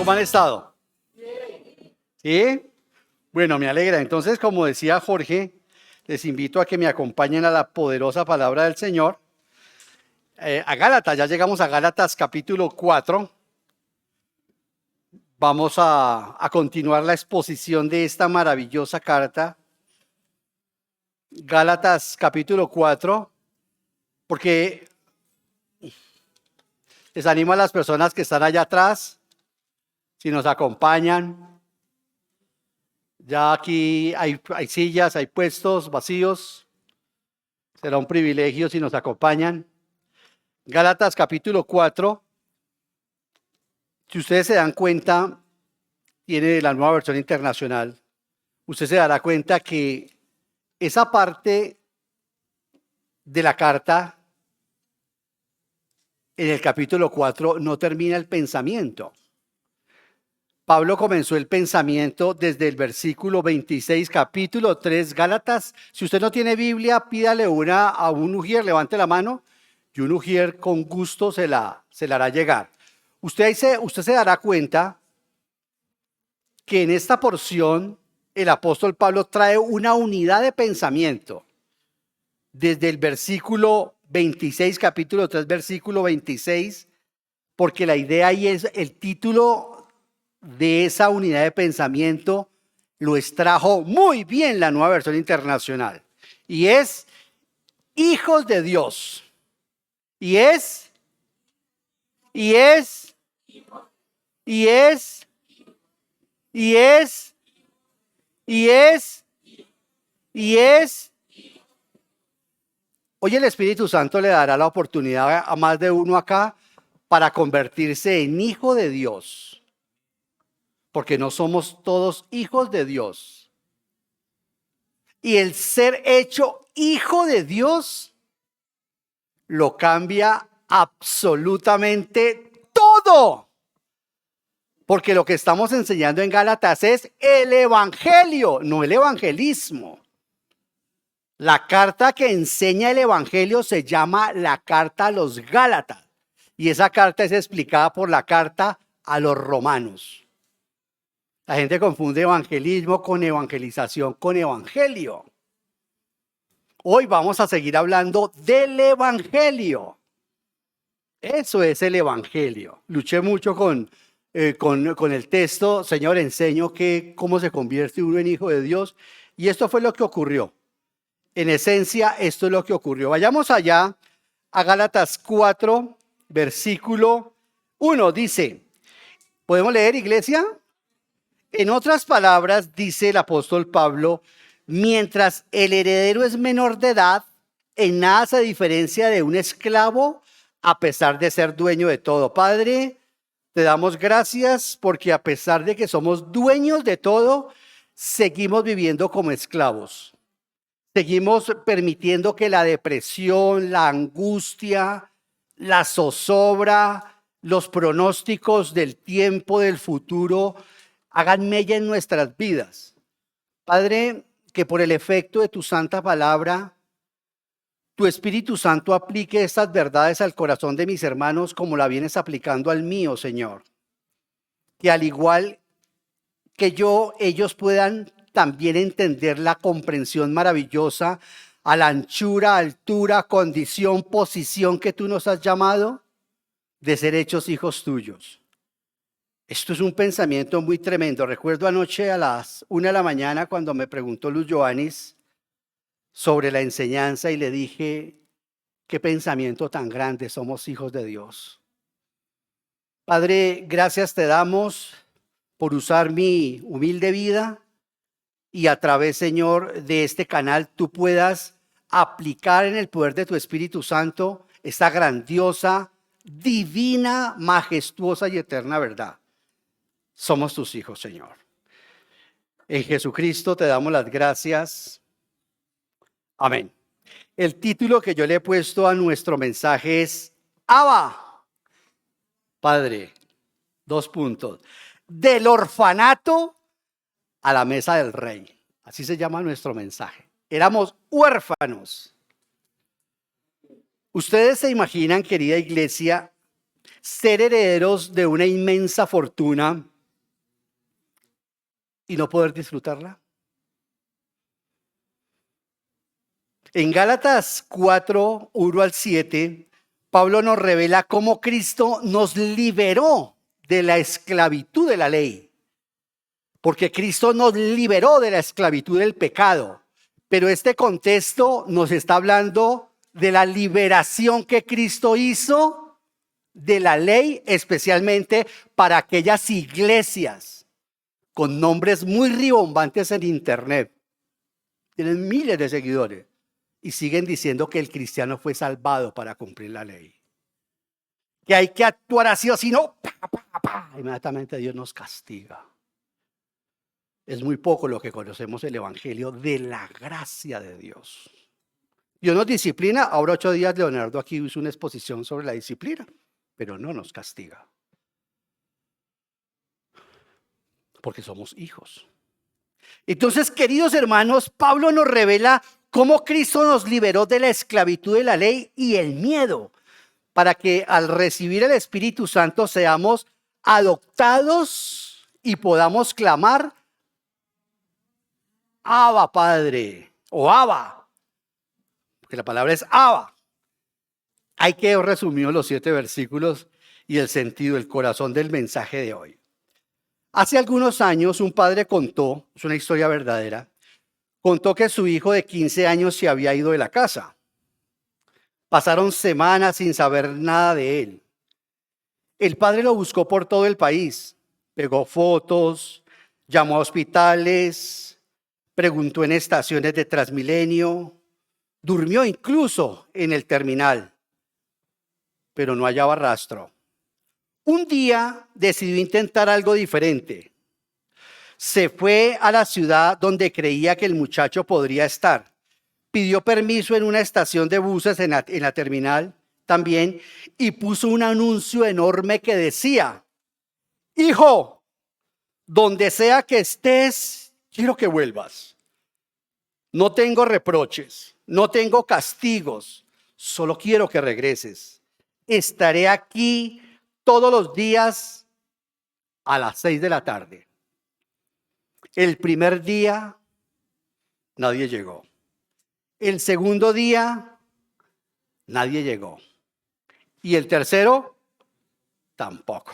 ¿Cómo han estado? ¿Sí? Bueno, me alegra. Entonces, como decía Jorge, les invito a que me acompañen a la poderosa palabra del Señor. A Gálatas, ya llegamos a Gálatas capítulo 4. Vamos a continuar la exposición de esta maravillosa carta. Gálatas capítulo 4, porque les animo a las personas que están allá atrás, si nos acompañan. Ya aquí hay sillas, hay puestos vacíos. Será un privilegio si nos acompañan. Gálatas capítulo 4. Si ustedes se dan cuenta, tiene la Nueva Versión Internacional. Usted se dará cuenta que esa parte de la carta, en el capítulo 4, no termina el pensamiento. Pablo comenzó el pensamiento desde el versículo 26, capítulo 3, Gálatas. Si usted no tiene Biblia, pídale una a un ujier, levante la mano, y un ujier con gusto se la hará llegar. Usted se dará cuenta que en esta porción el apóstol Pablo trae una unidad de pensamiento. Desde el versículo 26, capítulo 3, versículo 26, porque la idea ahí es el título de esa unidad de pensamiento lo extrajo muy bien la Nueva Versión Internacional. Y es hijos de Dios. Y es Hoy el Espíritu Santo le dará la oportunidad a más de uno acá para convertirse en hijo de Dios. Porque no somos todos hijos de Dios. Y el ser hecho hijo de Dios lo cambia absolutamente todo. Porque lo que estamos enseñando en Gálatas es el evangelio, no el evangelismo. La carta que enseña el evangelio se llama la carta a los Gálatas. Y esa carta es explicada por la carta a los romanos. La gente confunde evangelismo con evangelización, con evangelio. Hoy vamos a seguir hablando del evangelio. Eso es el evangelio. Luché mucho con el texto, Señor, enseño cómo se convierte uno en hijo de Dios. Y esto fue lo que ocurrió. En esencia, esto es lo que ocurrió. Vayamos allá a Gálatas 4, versículo 1. Dice, ¿podemos leer, iglesia? En otras palabras, dice el apóstol Pablo, mientras el heredero es menor de edad, en nada se diferencia de un esclavo, a pesar de ser dueño de todo. Padre, te damos gracias porque a pesar de que somos dueños de todo, seguimos viviendo como esclavos. Seguimos permitiendo que la depresión, la angustia, la zozobra, los pronósticos del tiempo, del futuro, hagan mella en nuestras vidas. Padre, que por el efecto de tu santa palabra, tu Espíritu Santo aplique estas verdades al corazón de mis hermanos como la vienes aplicando al mío, Señor. Que al igual que yo, ellos puedan también entender la comprensión maravillosa a la anchura, altura, condición, posición que tú nos has llamado de ser hechos hijos tuyos. Esto es un pensamiento muy tremendo. Recuerdo anoche a las 1 de la mañana cuando me preguntó Luz Joanis sobre la enseñanza y le dije, qué pensamiento tan grande, somos hijos de Dios. Padre, gracias te damos por usar mi humilde vida y a través, Señor, de este canal tú puedas aplicar en el poder de tu Espíritu Santo esta grandiosa, divina, majestuosa y eterna verdad. Somos tus hijos, Señor. En Jesucristo te damos las gracias. Amén. El título que yo le he puesto a nuestro mensaje es Abba, Padre, 2 puntos. Del orfanato a la mesa del rey. Así se llama nuestro mensaje. Éramos huérfanos. Ustedes se imaginan, querida iglesia, ser herederos de una inmensa fortuna y no poder disfrutarla? En Gálatas 4, 1 al 7, Pablo nos revela cómo Cristo nos liberó de la esclavitud de la ley. Porque Cristo nos liberó de la esclavitud del pecado. Pero este contexto nos está hablando de la liberación que Cristo hizo de la ley, especialmente para aquellas iglesias con nombres muy rimbombantes en internet. Tienen miles de seguidores y siguen diciendo que el cristiano fue salvado para cumplir la ley. Que hay que actuar así o si no, inmediatamente Dios nos castiga. Es muy poco lo que conocemos el evangelio de la gracia de Dios. Dios nos disciplina. Ahora 8 días Leonardo aquí hizo una exposición sobre la disciplina, pero no nos castiga. Porque somos hijos. Entonces, queridos hermanos, Pablo nos revela cómo Cristo nos liberó de la esclavitud de la ley y el miedo, para que al recibir el Espíritu Santo seamos adoptados y podamos clamar: Abba, Padre, o Abba, porque la palabra es Abba. Hay que resumir los 7 versículos y el sentido, el corazón del mensaje de hoy. Hace algunos años un padre contó, es una historia verdadera, contó que su hijo de 15 años se había ido de la casa. Pasaron semanas sin saber nada de él. El padre lo buscó por todo el país, pegó fotos, llamó a hospitales, preguntó en estaciones de Transmilenio, durmió incluso en el terminal, pero no hallaba rastro. Un día decidió intentar algo diferente. Se fue a la ciudad donde creía que el muchacho podría estar. Pidió permiso en una estación de buses en la terminal también y puso un anuncio enorme que decía: hijo, donde sea que estés, quiero que vuelvas. No tengo reproches, no tengo castigos, solo quiero que regreses. Estaré aquí todos los días a las 6 de la tarde. El primer día, nadie llegó. El segundo día, nadie llegó. Y el tercero, tampoco.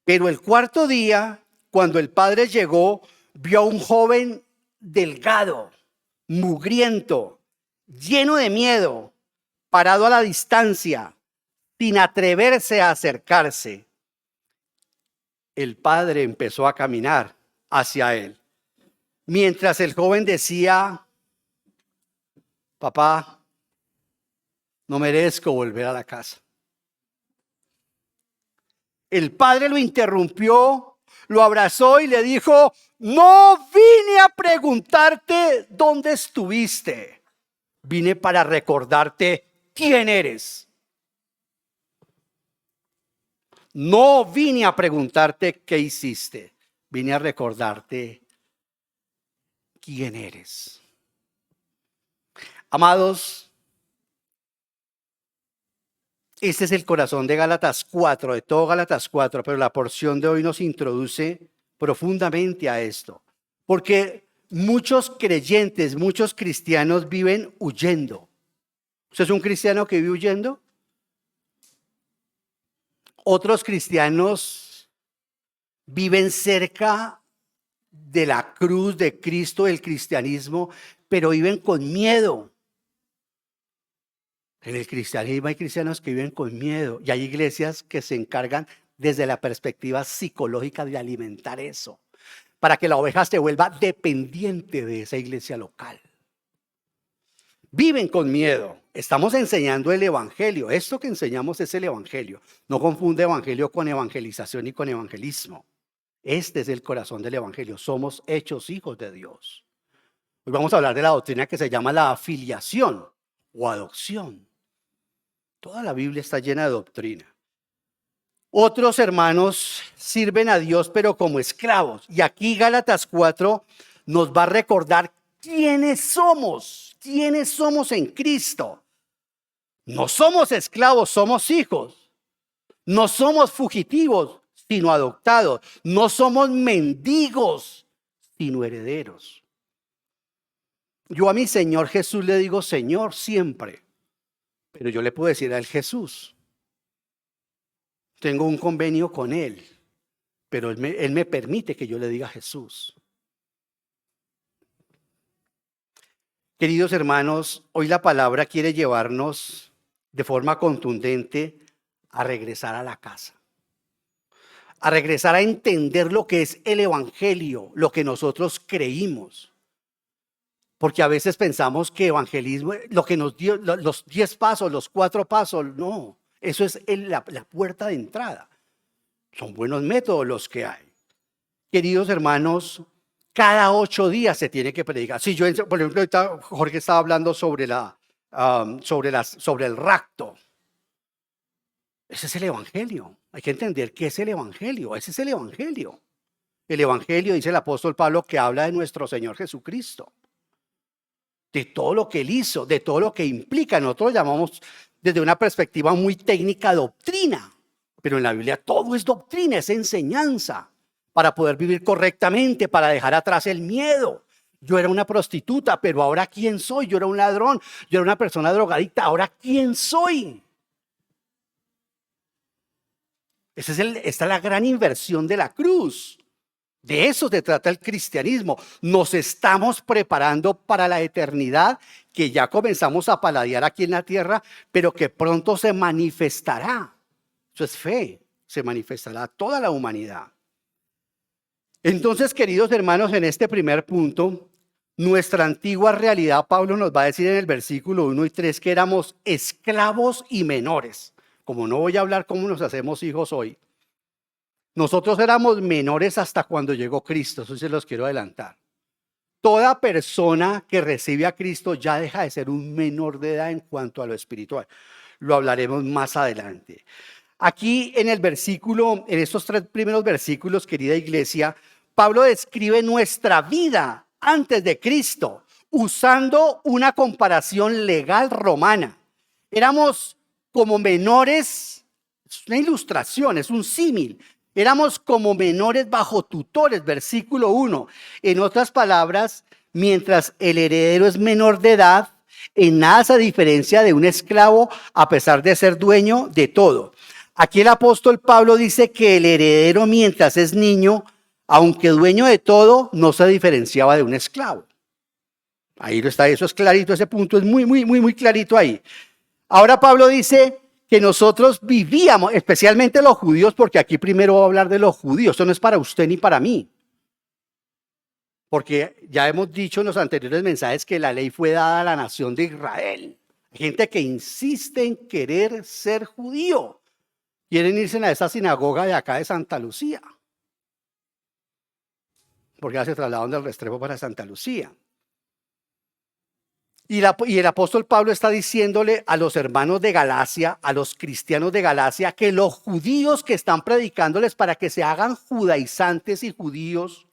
Pero el cuarto día, cuando el padre llegó, vio a un joven delgado, mugriento, lleno de miedo, parado a la distancia, sin atreverse a acercarse. El padre empezó a caminar hacia él, mientras el joven decía: papá, no merezco volver a la casa. El padre lo interrumpió, lo abrazó y le dijo: no vine a preguntarte dónde estuviste, vine para recordarte quién eres. No vine a preguntarte qué hiciste, vine a recordarte quién eres. Amados, este es el corazón de Gálatas 4, de todo Gálatas 4, pero la porción de hoy nos introduce profundamente a esto. Porque muchos creyentes, muchos cristianos viven huyendo. ¿Usted es un cristiano que vive huyendo? Otros cristianos viven cerca de la cruz de Cristo, del cristianismo, pero viven con miedo. En el cristianismo hay cristianos que viven con miedo y hay iglesias que se encargan desde la perspectiva psicológica de alimentar eso, para que la oveja se vuelva dependiente de esa iglesia local. Viven con miedo. Estamos enseñando el evangelio. Esto que enseñamos es el evangelio. No confunde evangelio con evangelización y con evangelismo. Este es el corazón del evangelio. Somos hechos hijos de Dios. Hoy vamos a hablar de la doctrina que se llama la afiliación o adopción. Toda la Biblia está llena de doctrina. Otros hermanos sirven a Dios pero como esclavos. Y aquí Gálatas 4 nos va a recordar quiénes somos en Cristo. No somos esclavos, somos hijos. No somos fugitivos, sino adoptados. No somos mendigos, sino herederos. Yo a mi Señor Jesús le digo Señor siempre, pero yo le puedo decir a él Jesús. Tengo un convenio con él, pero él me permite que yo le diga Jesús. Queridos hermanos, hoy la palabra quiere llevarnos de forma contundente a regresar a la casa, a regresar a entender lo que es el evangelio, lo que nosotros creímos. Porque a veces pensamos que evangelismo, lo que nos dio, los 10 pasos, los 4 pasos, no, eso es la puerta de entrada. Son buenos métodos los que hay. Queridos hermanos, cada 8 días se tiene que predicar. Si yo, por ejemplo, ahorita Jorge estaba hablando sobre el rapto. Ese es el evangelio. Hay que entender qué es el evangelio. Ese es el evangelio. El evangelio, dice el apóstol Pablo, que habla de nuestro Señor Jesucristo. De todo lo que él hizo, de todo lo que implica. Nosotros lo llamamos desde una perspectiva muy técnica doctrina. Pero en la Biblia todo es doctrina, es enseñanza. Para poder vivir correctamente, para dejar atrás el miedo. Yo era una prostituta, pero ahora ¿quién soy? Yo era un ladrón, yo era una persona drogadicta, ahora ¿quién soy? Esta es la gran inversión de la cruz. De eso se trata el cristianismo. Nos estamos preparando para la eternidad que ya comenzamos a paladear aquí en la tierra, pero que pronto se manifestará. Eso es fe, se manifestará a toda la humanidad. Entonces, queridos hermanos, en este primer punto, nuestra antigua realidad, Pablo nos va a decir en el versículo 1 y 3 que éramos esclavos y menores. Como no voy a hablar cómo nos hacemos hijos hoy. Nosotros éramos menores hasta cuando llegó Cristo, eso se los quiero adelantar. Toda persona que recibe a Cristo ya deja de ser un menor de edad en cuanto a lo espiritual. Lo hablaremos más adelante. Aquí en estos 3 primeros versículos, querida iglesia, Pablo describe nuestra vida antes de Cristo, usando una comparación legal romana. Éramos como menores, es una ilustración, es un símil. Éramos como menores bajo tutores, versículo 1. En otras palabras, mientras el heredero es menor de edad, en nada se diferencia de un esclavo a pesar de ser dueño de todo. Aquí el apóstol Pablo dice que el heredero mientras es niño, aunque dueño de todo, no se diferenciaba de un esclavo. Ahí lo está, eso es clarito, ese punto es muy clarito ahí. Ahora Pablo dice que nosotros vivíamos, especialmente los judíos, porque aquí primero voy a hablar de los judíos, esto no es para usted ni para mí. Porque ya hemos dicho en los anteriores mensajes que la ley fue dada a la nación de Israel. Hay gente que insiste en querer ser judío. Quieren irse a esa sinagoga de acá de Santa Lucía. Porque ya se trasladaron del Restrepo para Santa Lucía. Y el apóstol Pablo está diciéndole a los hermanos de Galacia, a los cristianos de Galacia, que los judíos que están predicándoles para que se hagan judaizantes y judíos,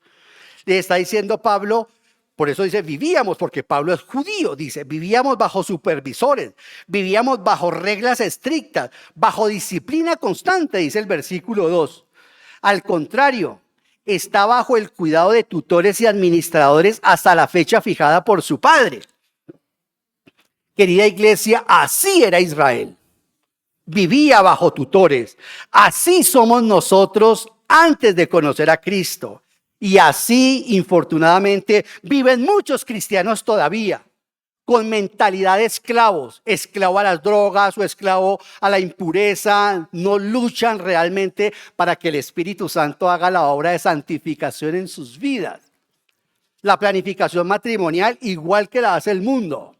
le está diciendo Pablo, por eso dice vivíamos, porque Pablo es judío, dice, vivíamos bajo supervisores, vivíamos bajo reglas estrictas, bajo disciplina constante, dice el versículo 2. Al contrario, está bajo el cuidado de tutores y administradores hasta la fecha fijada por su padre. Querida iglesia, así era Israel. Vivía bajo tutores. Así somos nosotros antes de conocer a Cristo. Y así, infortunadamente, viven muchos cristianos todavía con mentalidad de esclavos, esclavo a las drogas o esclavo a la impureza. No luchan realmente para que el Espíritu Santo haga la obra de santificación en sus vidas. La planificación matrimonial igual que la hace el mundo.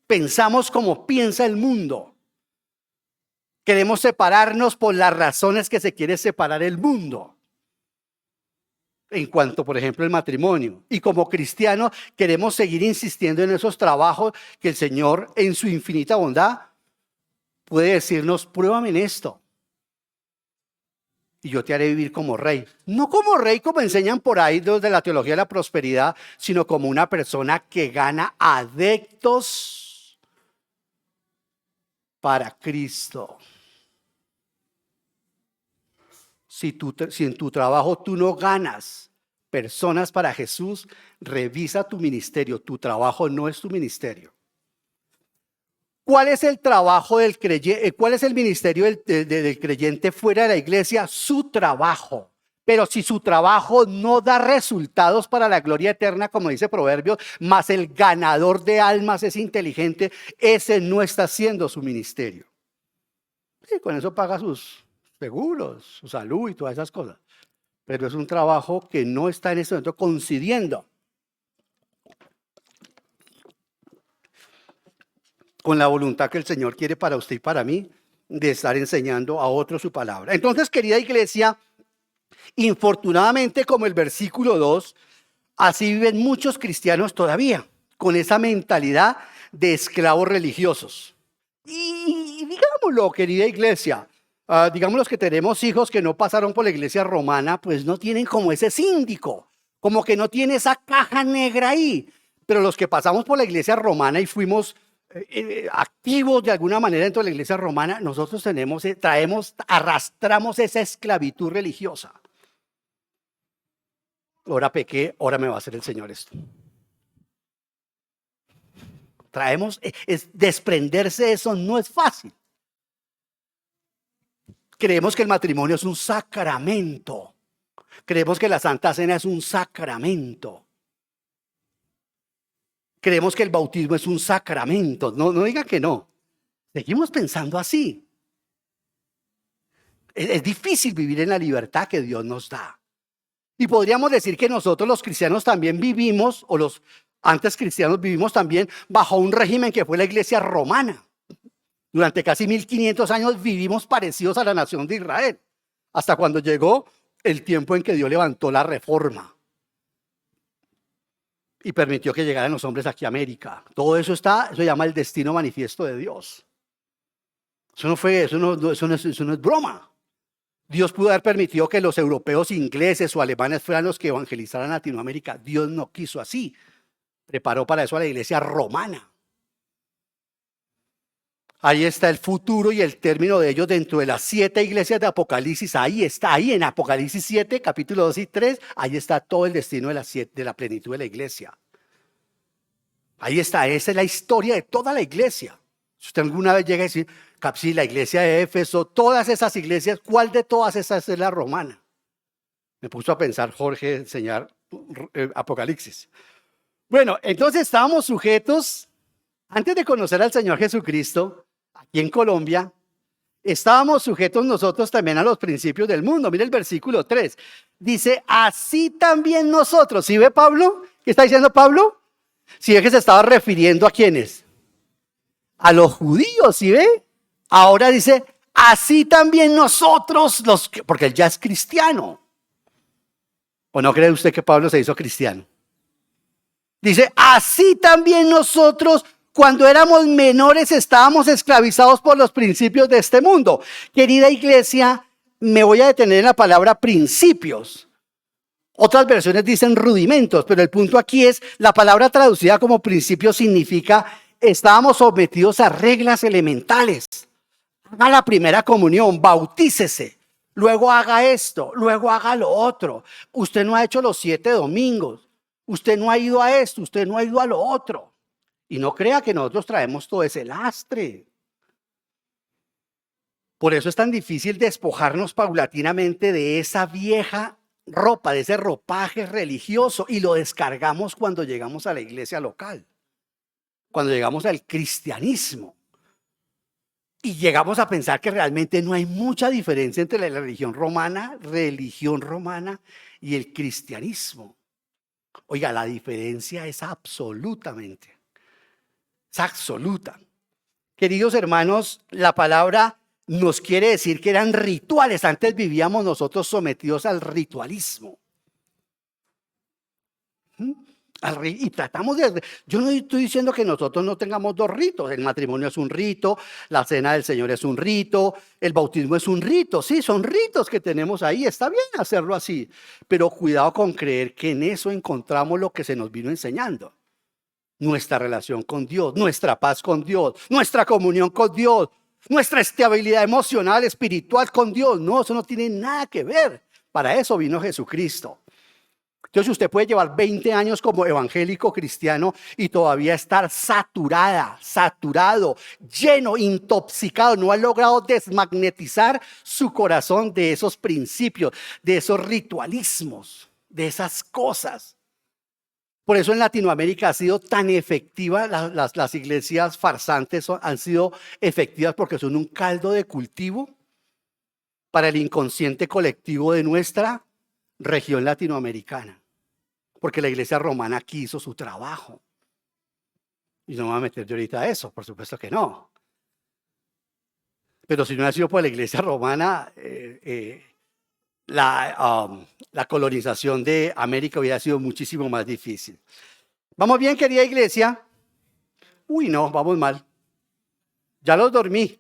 Pensamos como piensa el mundo. Queremos separarnos por las razones que se quiere separar el mundo. En cuanto, por ejemplo, el matrimonio. Y como cristianos queremos seguir insistiendo en esos trabajos que el Señor, en su infinita bondad, puede decirnos, pruébame en esto. Y yo te haré vivir como rey. No como rey como enseñan por ahí desde la teología de la prosperidad, sino como una persona que gana adeptos para Cristo. Si en tu trabajo tú no ganas personas para Jesús, revisa tu ministerio. Tu trabajo no es tu ministerio. ¿Cuál es el trabajo del creyente? ¿Cuál es el ministerio del creyente fuera de la iglesia? Su trabajo. Pero si su trabajo no da resultados para la gloria eterna, como dice Proverbios, más el ganador de almas es inteligente, ese no está haciendo su ministerio. Sí, con eso paga sus seguros, su salud y todas esas cosas. Pero es un trabajo que no está en este momento coincidiendo con la voluntad que el Señor quiere para usted y para mí de estar enseñando a otros su palabra. Entonces, querida iglesia, infortunadamente, como el versículo 2, así viven muchos cristianos todavía, con esa mentalidad de esclavos religiosos. Y digámoslo, querida iglesia, digamos los que tenemos hijos que no pasaron por la iglesia romana, pues no tienen como ese síndico, como que no tiene esa caja negra ahí. Pero los que pasamos por la iglesia romana y fuimos activos de alguna manera dentro de la iglesia romana, nosotros arrastramos esa esclavitud religiosa. Ahora pequé, ahora me va a hacer el Señor esto. Desprenderse de eso no es fácil. Creemos que el matrimonio es un sacramento. Creemos que la Santa Cena es un sacramento. Creemos que el bautismo es un sacramento. No digan que no. Seguimos pensando así. Es difícil vivir en la libertad que Dios nos da. Y podríamos decir que nosotros los cristianos también vivimos, o los antes cristianos vivimos también bajo un régimen que fue la iglesia romana. Durante casi 1500 años vivimos parecidos a la nación de Israel, hasta cuando llegó el tiempo en que Dios levantó la reforma y permitió que llegaran los hombres aquí a América. Todo eso se llama el destino manifiesto de Dios. Eso no es broma. Dios pudo haber permitido que los europeos, ingleses o alemanes fueran los que evangelizaran Latinoamérica. Dios no quiso así. Preparó para eso a la iglesia romana. Ahí está el futuro y el término de ellos dentro de las 7 iglesias de Apocalipsis. Ahí está, ahí en Apocalipsis 7, capítulo 2 y 3, ahí está todo el destino de la plenitud de la iglesia. Ahí está, esa es la historia de toda la iglesia. Si usted alguna vez llega a decir, sí, la iglesia de Éfeso, todas esas iglesias, ¿cuál de todas esas es la romana? Me puso a pensar Jorge enseñar Apocalipsis. Bueno, entonces estábamos sujetos, antes de conocer al Señor Jesucristo, aquí en Colombia, estábamos sujetos nosotros también a los principios del mundo. Mire el versículo 3. Dice, así también nosotros. ¿Sí ve Pablo? ¿Qué está diciendo Pablo? ¿Sí ve que se estaba refiriendo a quiénes? A los judíos, ¿sí ve? Ahora dice, así también nosotros, porque él ya es cristiano. ¿O no cree usted que Pablo se hizo cristiano? Dice, así también nosotros, cuando éramos menores, estábamos esclavizados por los principios de este mundo. Querida iglesia, me voy a detener en la palabra principios. Otras versiones dicen rudimentos, pero el punto aquí es, la palabra traducida como principio significa, estábamos sometidos a reglas elementales. Haga la primera comunión, bautícese, luego haga esto, luego haga lo otro. Usted no ha hecho los 7 domingos, usted no ha ido a esto, usted no ha ido a lo otro. Y no crea que nosotros traemos todo ese lastre. Por eso es tan difícil despojarnos paulatinamente de esa vieja ropa, de ese ropaje religioso, y lo descargamos cuando llegamos a la iglesia local, cuando llegamos al cristianismo. Y llegamos a pensar que realmente no hay mucha diferencia entre la religión romana y el cristianismo. Oiga, la diferencia es absoluta. Queridos hermanos, la palabra nos quiere decir que eran rituales. Antes vivíamos nosotros sometidos al ritualismo. Y tratamos yo no estoy diciendo que nosotros no tengamos 2 ritos. El matrimonio es un rito, la cena del Señor es un rito, el bautismo es un rito. Sí, son ritos que tenemos ahí, está bien hacerlo así. Pero cuidado con creer que en eso encontramos lo que se nos vino enseñando. Nuestra relación con Dios, nuestra paz con Dios, nuestra comunión con Dios. nuestra estabilidad emocional, espiritual con Dios. No, eso no tiene nada que ver. Para eso vino Jesucristo. Entonces usted puede llevar 20 años como evangélico cristiano y todavía estar saturado, lleno, intoxicado. No ha logrado desmagnetizar su corazón de esos principios, de esos ritualismos, de esas cosas. Por eso en Latinoamérica ha sido tan efectiva, las iglesias farsantes han sido efectivas porque son un caldo de cultivo para el inconsciente colectivo de nuestra región latinoamericana. Porque la iglesia romana aquí hizo su trabajo. Y no me voy a meter de ahorita a eso, por supuesto que no. Pero si no ha sido por la iglesia romana, la colonización de América hubiera sido muchísimo más difícil. ¿Vamos bien, querida iglesia? Uy, no, vamos mal. Ya los dormí.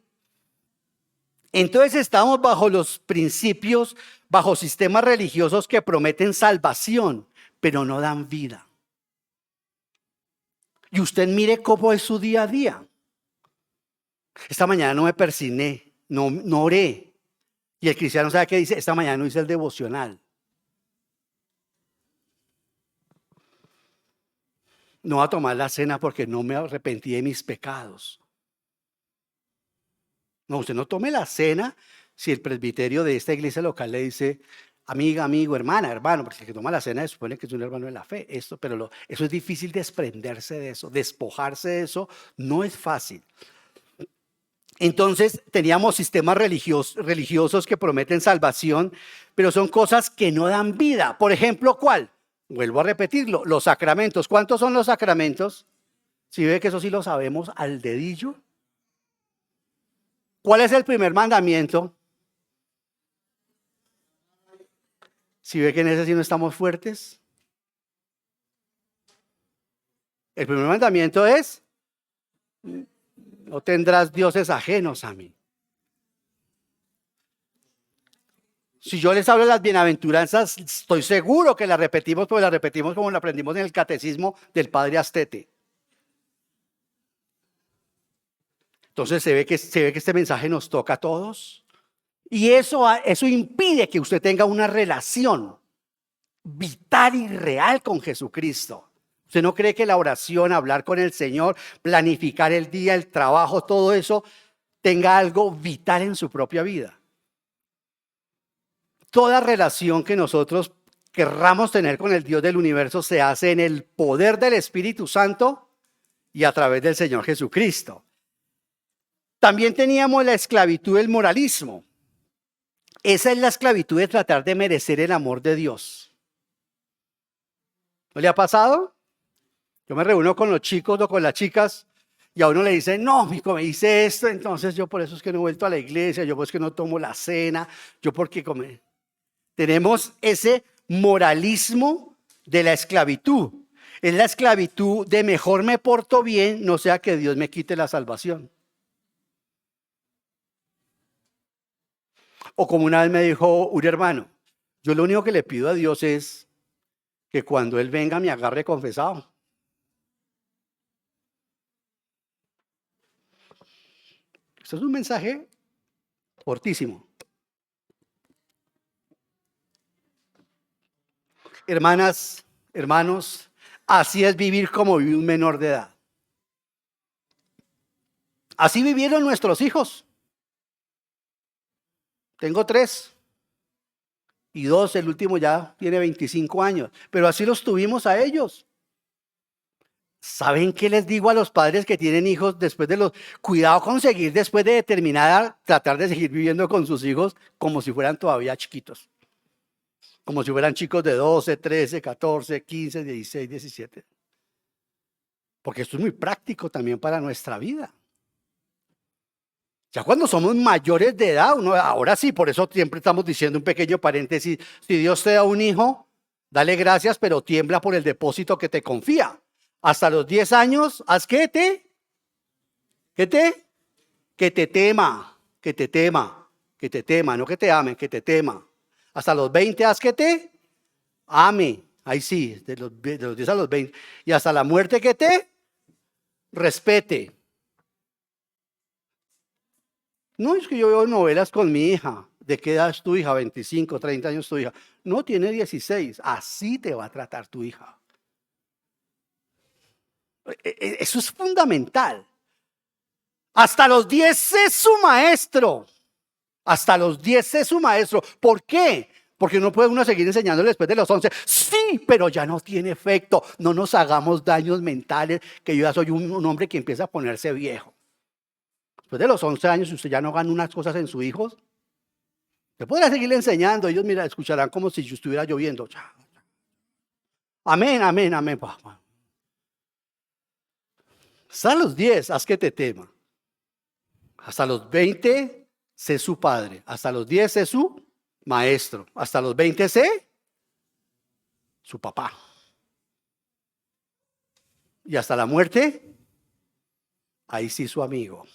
Entonces estamos bajo los principios, bajo sistemas religiosos que prometen salvación, pero no dan vida. Y usted mire cómo es su día a día. Esta mañana no me persigné, no oré. Y el cristiano sabe qué dice, esta mañana no hice el devocional. No voy a tomar la cena porque no me arrepentí de mis pecados. No, usted no tome la cena si el presbiterio de esta iglesia local le dice, amiga, amigo, hermana, hermano, porque el que toma la cena se supone que es un hermano de la fe. Eso es difícil desprenderse de eso, despojarse de eso, no es fácil. Entonces teníamos sistemas religiosos que prometen salvación, pero son cosas que no dan vida. Por ejemplo, ¿cuál? Vuelvo a repetirlo, los sacramentos. ¿Cuántos son los sacramentos? Si ve que eso sí lo sabemos al dedillo. ¿Cuál es el primer mandamiento? Si ve que en ese sí no estamos fuertes. El primer mandamiento es, no tendrás dioses ajenos a mí. Si yo les hablo de las bienaventuranzas, estoy seguro que las repetimos, porque las repetimos como la aprendimos en el catecismo del padre Astete. Entonces se ve que este mensaje nos toca a todos. Y eso impide que usted tenga una relación vital y real con Jesucristo. ¿Usted no cree que la oración, hablar con el Señor, planificar el día, el trabajo, todo eso, tenga algo vital en su propia vida? Toda relación que nosotros querramos tener con el Dios del universo se hace en el poder del Espíritu Santo y a través del Señor Jesucristo. También teníamos la esclavitud del moralismo. Esa es la esclavitud de tratar de merecer el amor de Dios. ¿No le ha pasado? Yo me reúno con los chicos o con las chicas y a uno le dicen, no, mijo, me hice esto, entonces yo por eso es que no he vuelto a la iglesia, yo pues que no tomo la cena, yo porque tenemos ese moralismo de la esclavitud. Es la esclavitud de mejor me porto bien, no sea que Dios me quite la salvación. O como una vez me dijo un hermano, yo lo único que le pido a Dios es que cuando Él venga me agarre confesado. Esto es un mensaje fortísimo. Hermanas, hermanos, así es vivir como vive un menor de edad. Así vivieron nuestros hijos. Tengo 3 y 2, el último ya tiene 25 años, pero así los tuvimos a ellos. ¿Saben qué les digo a los padres que tienen hijos cuidado con seguir después de determinada, tratar de seguir viviendo con sus hijos como si fueran todavía chiquitos? Como si fueran chicos de 12, 13, 14, 15, 16, 17. Porque esto es muy práctico también para nuestra vida. Ya cuando somos mayores de edad, ahora sí, por eso siempre estamos diciendo un pequeño paréntesis, si Dios te da un hijo, dale gracias, pero tiembla por el depósito que te confía. Hasta los 10 años, haz que te tema, no que te ame, que te tema. Hasta los 20, haz que te ame, ahí sí, de los 10 a los 20. Y hasta la muerte que te respete. No, es que yo veo novelas con mi hija. ¿De qué edad es tu hija? 25, 30 años tu hija. No, tiene 16. Así te va a tratar tu hija. Eso es fundamental. Hasta los 10 es su maestro. Hasta los 10 es su maestro. ¿Por qué? Porque no puede uno seguir enseñándole después de los 11. Sí, pero ya no tiene efecto. No nos hagamos daños mentales, que yo ya soy un hombre que empieza a ponerse viejo. Después de los 11 años, si usted ya no gana unas cosas en sus hijos, usted podrá seguirle enseñando. Ellos, mira, escucharán como si estuviera lloviendo. Amén, amén, amén, papá. Hasta los 10, haz que te tema. Hasta los 20, sé su padre. Hasta los 10, sé su maestro. Hasta los 20, sé su papá. Y hasta la muerte, ahí sí su amigo.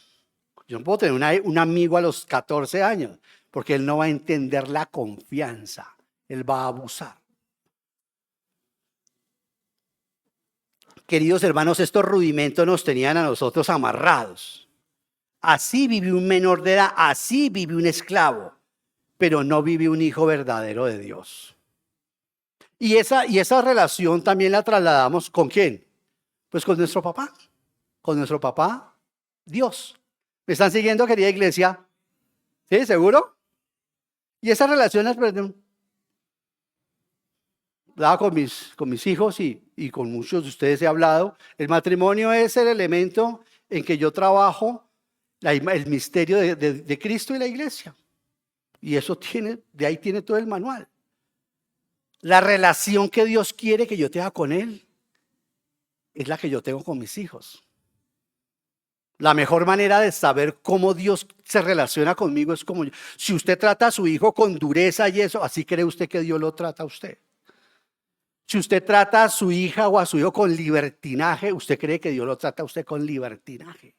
Yo no puedo tener un amigo a los 14 años, porque él no va a entender la confianza. Él va a abusar. Queridos hermanos, estos rudimentos nos tenían a nosotros amarrados. Así vive un menor de edad, así vive un esclavo, pero no vive un hijo verdadero de Dios. Y esa relación también la trasladamos ¿con quién? Pues con nuestro papá. Con nuestro papá, Dios. ¿Me están siguiendo, querida iglesia? ¿Sí? ¿Seguro? Y esa relación las con mis hijos y con muchos de ustedes he hablado. El matrimonio es el elemento en que yo trabajo el misterio de Cristo y la iglesia. Y eso de ahí tiene todo el manual. La relación que Dios quiere que yo tenga con Él es la que yo tengo con mis hijos. La mejor manera de saber cómo Dios se relaciona conmigo es como si usted trata a su hijo con dureza y eso, así cree usted que Dios lo trata a usted. Si usted trata a su hija o a su hijo con libertinaje, usted cree que Dios lo trata a usted con libertinaje.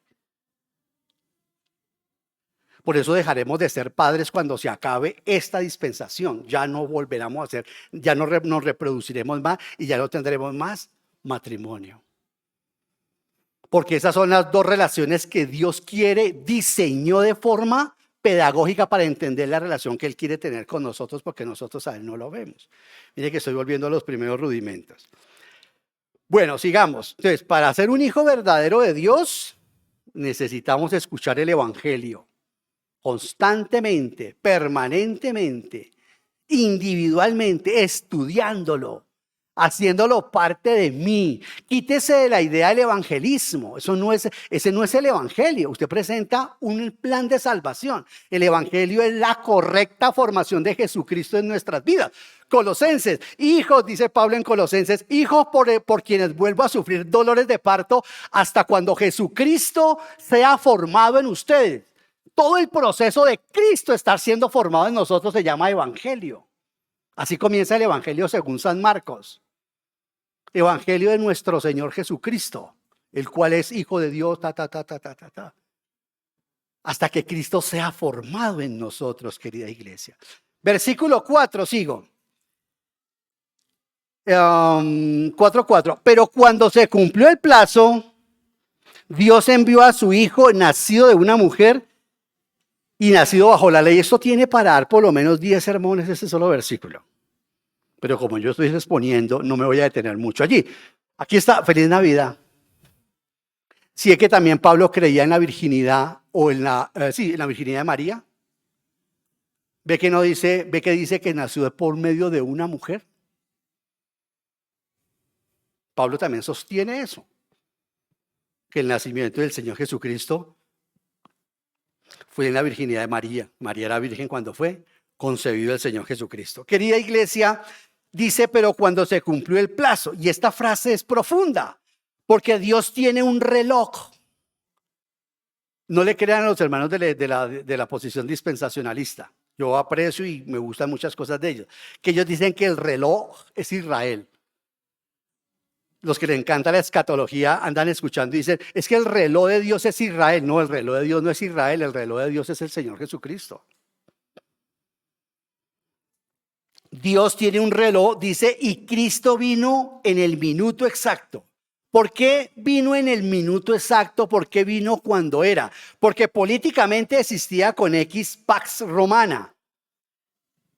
Por eso dejaremos de ser padres cuando se acabe esta dispensación. Ya no volveremos a ser, ya no nos reproduciremos más y ya no tendremos más matrimonio. Porque esas son las dos relaciones que Dios diseñó de forma pedagógica para entender la relación que Él quiere tener con nosotros, porque nosotros a Él no lo vemos. Mire que estoy volviendo a los primeros rudimentos. Bueno, sigamos. Entonces, para ser un hijo verdadero de Dios, necesitamos escuchar el Evangelio constantemente, permanentemente, individualmente, estudiándolo, haciéndolo parte de mí. Quítese de la idea del evangelismo. Ese no es el evangelio. Usted presenta un plan de salvación. El evangelio es la correcta formación de Jesucristo en nuestras vidas. Colosenses, hijos, dice Pablo en Colosenses, hijos por quienes vuelvo a sufrir dolores de parto hasta cuando Jesucristo sea formado en ustedes. Todo el proceso de Cristo estar siendo formado en nosotros se llama evangelio. Así comienza el evangelio según San Marcos. Evangelio de nuestro Señor Jesucristo, el cual es hijo de Dios, hasta que Cristo sea formado en nosotros, querida iglesia. Versículo 4, sigo. 4:4. Pero cuando se cumplió el plazo, Dios envió a su hijo, nacido de una mujer y nacido bajo la ley. Esto tiene para dar por lo menos 10 sermones ese solo versículo. Pero como yo estoy exponiendo, no me voy a detener mucho allí. Aquí está, feliz Navidad. Si es que también Pablo creía en la virginidad o en la virginidad de María. Ve que dice que nació por medio de una mujer. Pablo también sostiene eso, que el nacimiento del Señor Jesucristo fue en la virginidad de María. María era virgen cuando fue concebido el Señor Jesucristo. Querida iglesia, dice, pero cuando se cumplió el plazo, y esta frase es profunda, porque Dios tiene un reloj. No le crean a los hermanos de la posición dispensacionalista. Yo aprecio y me gustan muchas cosas de ellos. Que ellos dicen que el reloj es Israel. Los que les encanta la escatología andan escuchando y dicen, es que el reloj de Dios es Israel. No, el reloj de Dios no es Israel, el reloj de Dios es el Señor Jesucristo. Dios tiene un reloj, dice, y Cristo vino en el minuto exacto. ¿Por qué vino en el minuto exacto? ¿Por qué vino cuando era? Porque políticamente existía con X Pax Romana.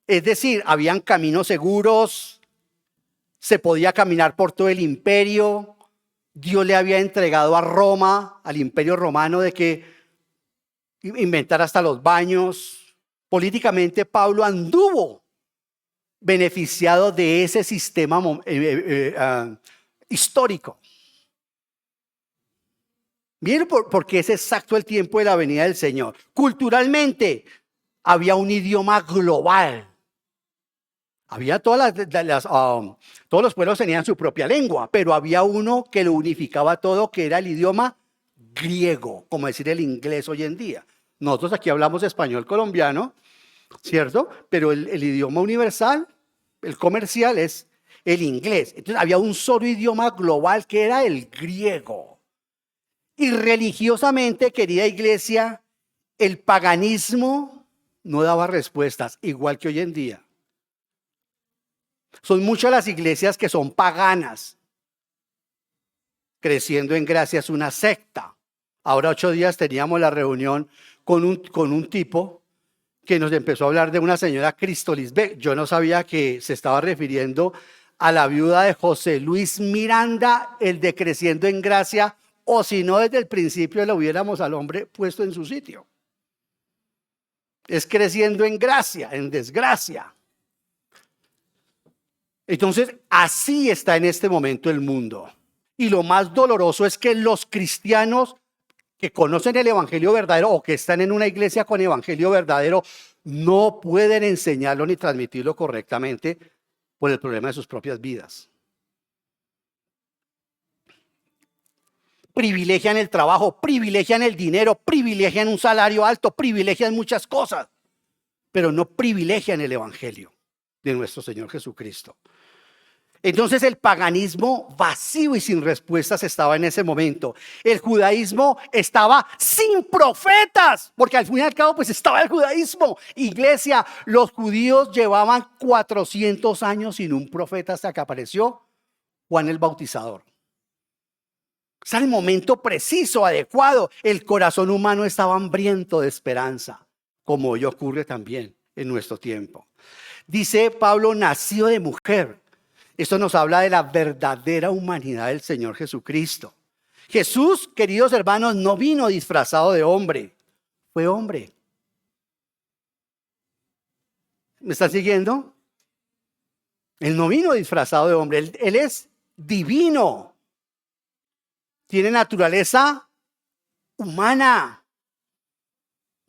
Es decir, habían caminos seguros, se podía caminar por todo el imperio. Dios le había entregado a Roma, al imperio romano, de que inventara hasta los baños. Políticamente Pablo anduvo beneficiado de ese sistema histórico. Miren por qué es exacto el tiempo de la venida del Señor. Culturalmente había un idioma global. Había todos los pueblos tenían su propia lengua, pero había uno que lo unificaba todo, que era el idioma griego, como decir el inglés hoy en día. Nosotros aquí hablamos español colombiano, ¿cierto? Pero el idioma universal, el comercial, es el inglés. Entonces había un solo idioma global que era el griego. Y religiosamente, querida iglesia, el paganismo no daba respuestas, igual que hoy en día. Son muchas las iglesias que son paganas. Creciendo en Gracia es una secta. Ahora 8 días teníamos la reunión con un tipo que nos empezó a hablar de una señora Cristo Lisbeth. Yo no sabía que se estaba refiriendo a la viuda de José Luis Miranda, el de Creciendo en Gracia, o si no desde el principio lo hubiéramos al hombre puesto en su sitio. Es Creciendo en Gracia, en desgracia. Entonces, así está en este momento el mundo. Y lo más doloroso es que los cristianos que conocen el evangelio verdadero o que están en una iglesia con evangelio verdadero no pueden enseñarlo ni transmitirlo correctamente por el problema de sus propias vidas. Privilegian el trabajo, privilegian el dinero, privilegian un salario alto, privilegian muchas cosas, pero no privilegian el evangelio de nuestro Señor Jesucristo. Entonces el paganismo vacío y sin respuestas estaba en ese momento. El judaísmo estaba sin profetas, porque al fin y al cabo pues estaba el judaísmo. Iglesia, los judíos llevaban 400 años sin un profeta hasta que apareció Juan el Bautizador. Es el momento preciso, adecuado. El corazón humano estaba hambriento de esperanza, como hoy ocurre también en nuestro tiempo. Dice Pablo, nacido de mujer. Esto nos habla de la verdadera humanidad del Señor Jesucristo. Jesús, queridos hermanos, no vino disfrazado de hombre, fue hombre. ¿Me están siguiendo? Él no vino disfrazado de hombre, él es divino. Tiene naturaleza humana,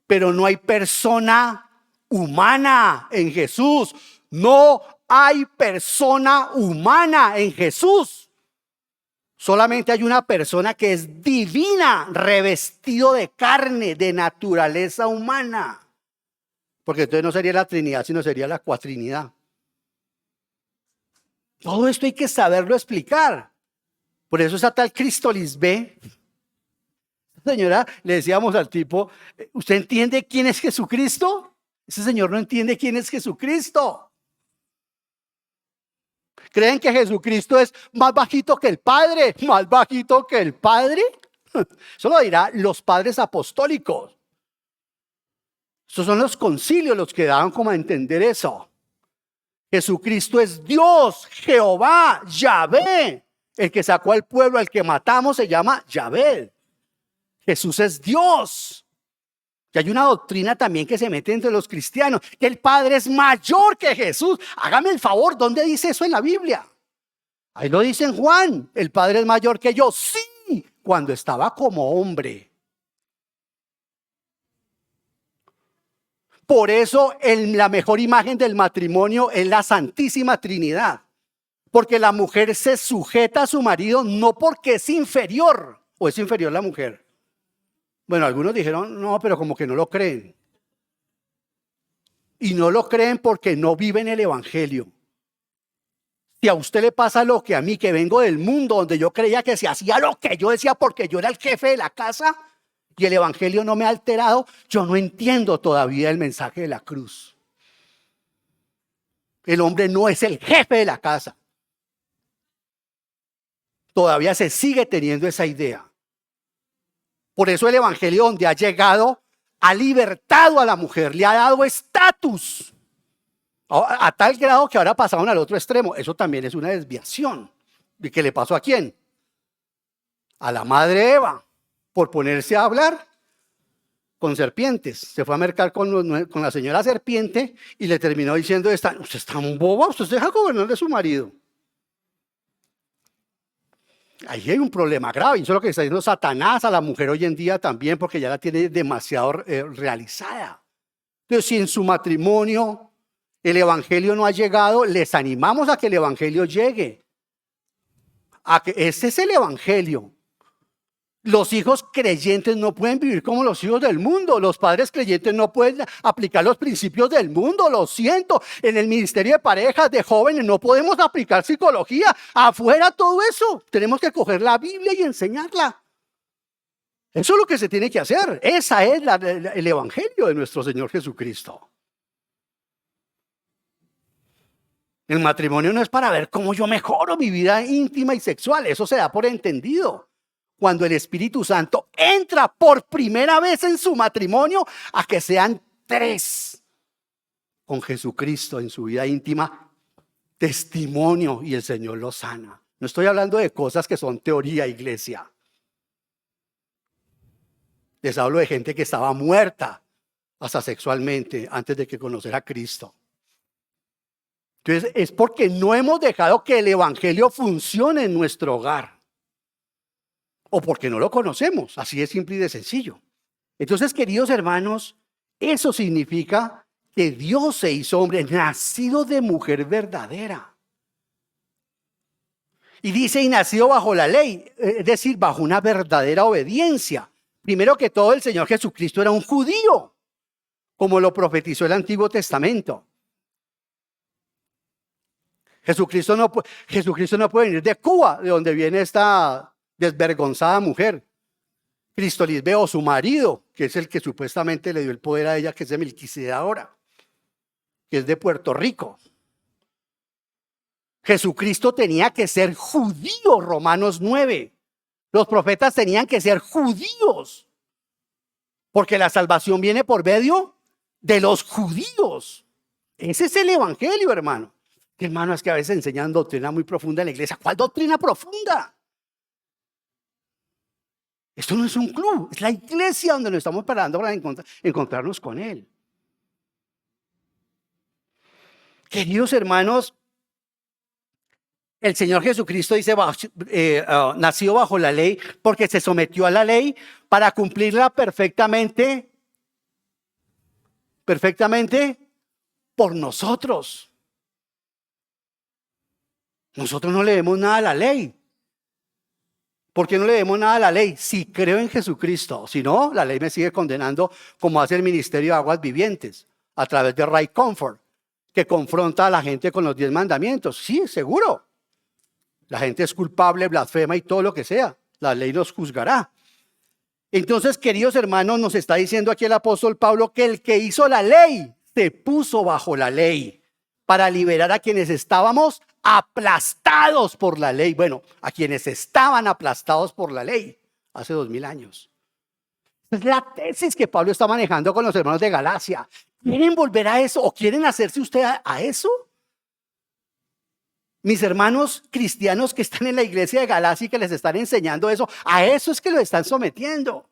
pero no hay persona humana en Jesús. No hay persona humana en Jesús. Solamente hay una persona que es divina, revestido de carne, de naturaleza humana. Porque entonces no sería la Trinidad, sino sería la Cuatrinidad. Todo esto hay que saberlo explicar. Por eso esa tal Cristo Lisbeth. Señora, le decíamos al tipo, ¿usted entiende quién es Jesucristo? Ese señor no entiende quién es Jesucristo. ¿Creen que Jesucristo es más bajito que el Padre? ¿Más bajito que el Padre? Eso lo dirán los padres apostólicos. Esos son los concilios los que daban como a entender eso. Jesucristo es Dios, Jehová, Yahvé. El que sacó al pueblo, al que matamos, se llama Yahvé. Jesús es Dios. Y hay una doctrina también que se mete entre los cristianos, que el Padre es mayor que Jesús. Hágame el favor, ¿dónde dice eso en la Biblia? Ahí lo dice en Juan, el Padre es mayor que yo. Sí, cuando estaba como hombre. Por eso la mejor imagen del matrimonio es la Santísima Trinidad. Porque la mujer se sujeta a su marido no porque es inferior o es inferior la mujer. Bueno, algunos dijeron, no, pero como que no lo creen. Y no lo creen porque no viven el evangelio. Si a usted le pasa lo que a mí, que vengo del mundo donde yo creía que se hacía lo que yo decía porque yo era el jefe de la casa y el evangelio no me ha alterado, yo no entiendo todavía el mensaje de la cruz. El hombre no es el jefe de la casa. todavía se sigue teniendo esa idea. Por eso el evangelio, donde ha llegado, ha libertado a la mujer, le ha dado estatus, a tal grado que ahora pasaron al otro extremo. Eso también es una desviación. ¿Y qué le pasó a quién? A la madre Eva, por ponerse a hablar con serpientes. Se fue a mercar con la señora serpiente y le terminó diciendo, usted es tan boba, usted se deja gobernar de su marido. Ahí hay un problema grave, y eso es lo que está diciendo Satanás a la mujer hoy en día también, porque ya la tiene demasiado realizada. Entonces, si en su matrimonio el evangelio no ha llegado, les animamos a que el evangelio llegue. Ese es el evangelio. Los hijos creyentes no pueden vivir como los hijos del mundo. Los padres creyentes no pueden aplicar los principios del mundo. Lo siento. En el ministerio de parejas, de jóvenes, no podemos aplicar psicología. Afuera todo eso. Tenemos que coger la Biblia y enseñarla. Eso es lo que se tiene que hacer. Esa es el evangelio de nuestro Señor Jesucristo. El matrimonio no es para ver cómo yo mejoro mi vida íntima y sexual. Eso se da por entendido. Cuando el Espíritu Santo entra por primera vez en su matrimonio, a que sean 3 con Jesucristo en su vida íntima, testimonio, y el Señor los sana. No estoy hablando de cosas que son teoría, iglesia. Les hablo de gente que estaba muerta hasta sexualmente antes de que conociera a Cristo. Entonces es porque no hemos dejado que el evangelio funcione en nuestro hogar. O porque no lo conocemos, así de simple y de sencillo. Entonces, queridos hermanos, eso significa que Dios se hizo hombre, nacido de mujer verdadera. Y dice, y nacido bajo la ley, es decir, bajo una verdadera obediencia. Primero que todo, el Señor Jesucristo era un judío, como lo profetizó el Antiguo Testamento. Jesucristo no puede venir de Cuba, de donde viene esta desvergonzada mujer. Cristo Lisbeo, su marido, que es el que supuestamente le dio el poder a ella, que es de Melquisedec ahora, que es de Puerto Rico. Jesucristo tenía que ser judío, Romanos 9. Los profetas tenían que ser judíos, porque la salvación viene por medio de los judíos. Ese es el evangelio, hermano. Hermano, es que a veces enseñan doctrina muy profunda en la iglesia. ¿Cuál doctrina profunda? Esto no es un club, es la iglesia donde nos estamos parando para encontrarnos con Él. Queridos hermanos, el Señor Jesucristo dice, nació bajo la ley porque se sometió a la ley para cumplirla perfectamente por nosotros. Nosotros no le debemos nada a la ley. ¿Por qué no le debemos nada a la ley? Si creo en Jesucristo. Si no, la ley me sigue condenando, como hace el Ministerio de Aguas Vivientes, a través de Right Comfort, que confronta a la gente con los 10 mandamientos. Sí, seguro. La gente es culpable, blasfema y todo lo que sea. La ley los juzgará. Entonces, queridos hermanos, nos está diciendo aquí el apóstol Pablo que el que hizo la ley se puso bajo la ley para liberar a quienes estábamos aplastados por la ley. Bueno, a quienes estaban aplastados por la ley hace 2000 años. Es la tesis que Pablo está manejando con los hermanos de Galacia. ¿Quieren volver a eso o quieren hacerse usted a eso? Mis hermanos cristianos que están en la iglesia de Galacia y que les están enseñando eso, a eso es que lo están sometiendo.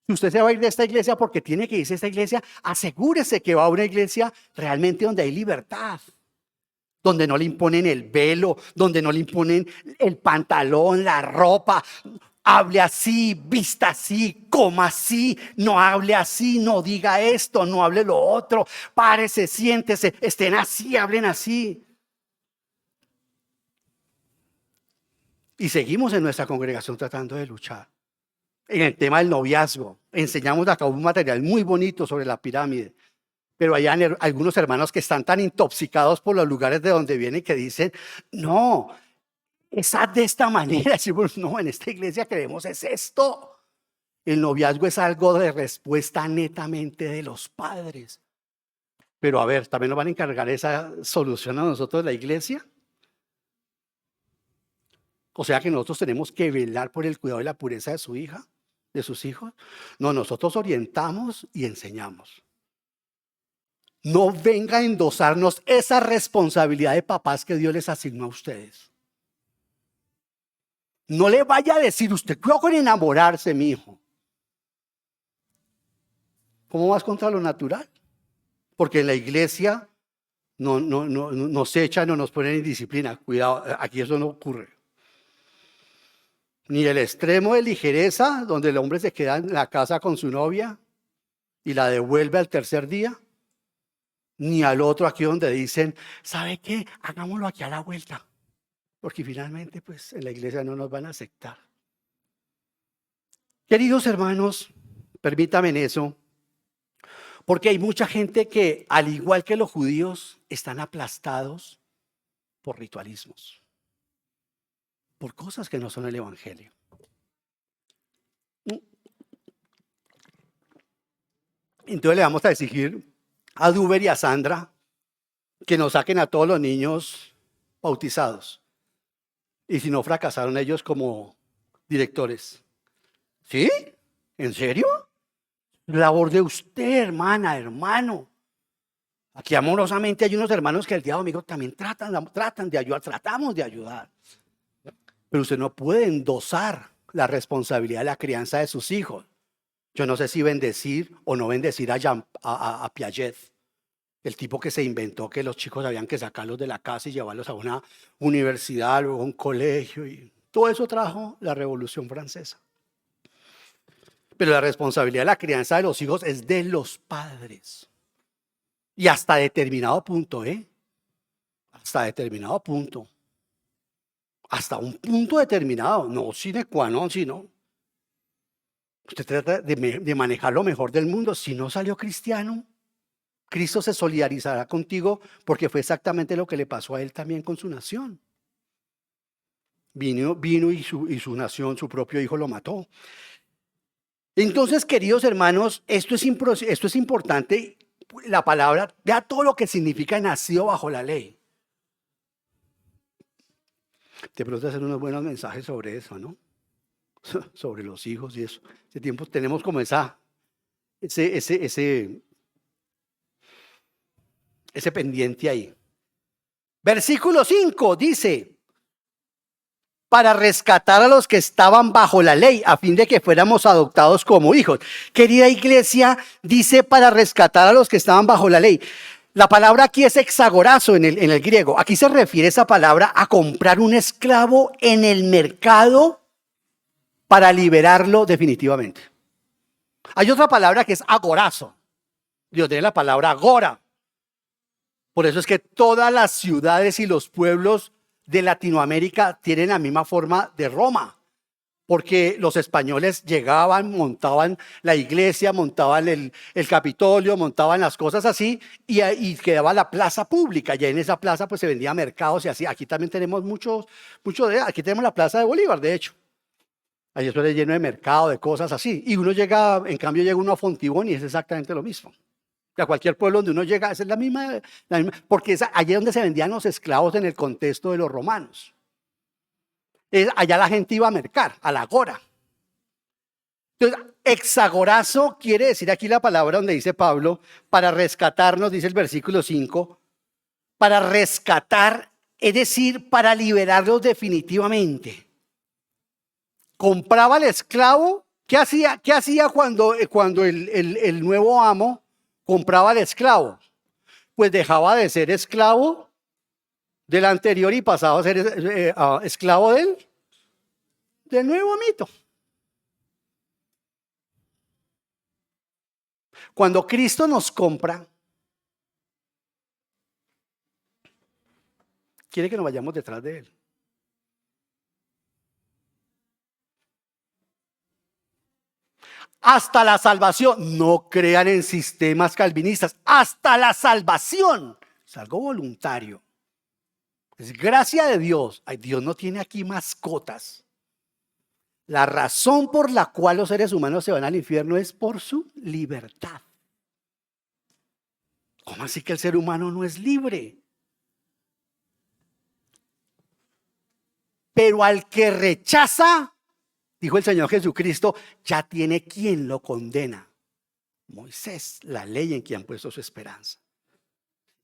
Si usted se va a ir de esta iglesia porque tiene que irse a esta iglesia, asegúrese que va a una iglesia realmente donde hay libertad. Donde no le imponen el velo, donde no le imponen el pantalón, la ropa. Hable así, vista así, coma así, no hable así, no diga esto, no hable lo otro. Párese, siéntese, estén así, hablen así. Y seguimos en nuestra congregación tratando de luchar. En el tema del noviazgo, enseñamos acá un material muy bonito sobre la pirámide. Pero hay algunos hermanos que están tan intoxicados por los lugares de donde vienen que dicen, no, es de esta manera. Decimos, no, en esta iglesia creemos es esto. El noviazgo es algo de respuesta netamente de los padres. Pero a ver, ¿también nos van a encargar esa solución a nosotros de la iglesia? O sea que nosotros tenemos que velar por el cuidado y la pureza de su hija, de sus hijos. No, nosotros orientamos y enseñamos. No venga a endosarnos esa responsabilidad de papás que Dios les asignó a ustedes. No le vaya a decir usted, cuidado con enamorarse, mi hijo. ¿Cómo vas contra lo natural? Porque en la iglesia no nos echan o nos ponen en disciplina. Cuidado, aquí eso no ocurre. Ni el extremo de ligereza, donde el hombre se queda en la casa con su novia y la devuelve al tercer día, ni al otro aquí donde dicen, ¿sabe qué? Hagámoslo aquí a la vuelta. Porque finalmente, pues, en la iglesia no nos van a aceptar. Queridos hermanos, permítanme en eso, porque hay mucha gente que, al igual que los judíos, están aplastados por ritualismos, por cosas que no son el evangelio. Entonces le vamos a exigir a Duber y a Sandra que nos saquen a todos los niños bautizados. Y si no, fracasaron ellos como directores. ¿Sí? ¿En serio? Labor de usted, hermana, hermano. Aquí amorosamente hay unos hermanos que el día domingo también tratan de ayudar, tratamos de ayudar. Pero usted no puede endosar la responsabilidad de la crianza de sus hijos. Yo no sé si bendecir o no bendecir a Piaget, el tipo que se inventó que los chicos habían que sacarlos de la casa y llevarlos a una universidad, luego a un colegio. Y todo eso trajo la Revolución Francesa. Pero la responsabilidad de la crianza de los hijos es de los padres. Y hasta determinado punto, hasta determinado punto. Hasta un punto determinado, no sine qua non, sino. Usted trata de manejar lo mejor del mundo. Si no salió cristiano, Cristo se solidarizará contigo porque fue exactamente lo que le pasó a él también con su nación. Vino y su nación, su propio hijo lo mató. Entonces, queridos hermanos, esto es importante. La palabra, vea todo lo que significa nacido bajo la ley. De pronto hacer unos buenos mensajes sobre eso, ¿no? Sobre los hijos y eso. Hace tiempo tenemos como ese pendiente ahí. Versículo 5 dice, para rescatar a los que estaban bajo la ley, a fin de que fuéramos adoptados como hijos. Querida iglesia, dice para rescatar a los que estaban bajo la ley. La palabra aquí es exagorazo en el griego. Aquí se refiere esa palabra a comprar un esclavo en el mercado para liberarlo definitivamente. Hay otra palabra que es agorazo. Dios tiene la palabra agora. Por eso es que todas las ciudades y los pueblos de Latinoamérica tienen la misma forma de Roma. Porque los españoles llegaban, montaban la iglesia, montaban el Capitolio, montaban las cosas así y quedaba la plaza pública. Y en esa plaza pues se vendía mercados y así. Aquí también tenemos aquí tenemos la plaza de Bolívar, de hecho. Ahí eso es lleno de mercado, de cosas así. Y uno llega, en cambio llega uno a Fontibón y es exactamente lo mismo. A cualquier pueblo donde uno llega, es la misma porque allí es donde se vendían los esclavos en el contexto de los romanos. Allá la gente iba a mercar, a la agora. Entonces, exagorazo quiere decir aquí la palabra donde dice Pablo, para rescatarnos, dice el versículo 5, para rescatar, es decir, para liberarlos definitivamente. Compraba al esclavo. ¿Qué hacía cuando el nuevo amo compraba al esclavo? Pues dejaba de ser esclavo del anterior y pasaba a ser esclavo del nuevo amito. Cuando Cristo nos compra, quiere que nos vayamos detrás de Él. Hasta la salvación. No crean en sistemas calvinistas. Hasta la salvación. Es algo voluntario. Es gracia de Dios. Ay, Dios no tiene aquí mascotas. La razón por la cual los seres humanos se van al infierno es por su libertad. ¿Cómo así que el ser humano no es libre? Pero al que rechaza, dijo el Señor Jesucristo, ya tiene quien lo condena. Moisés, la ley en quien han puesto su esperanza.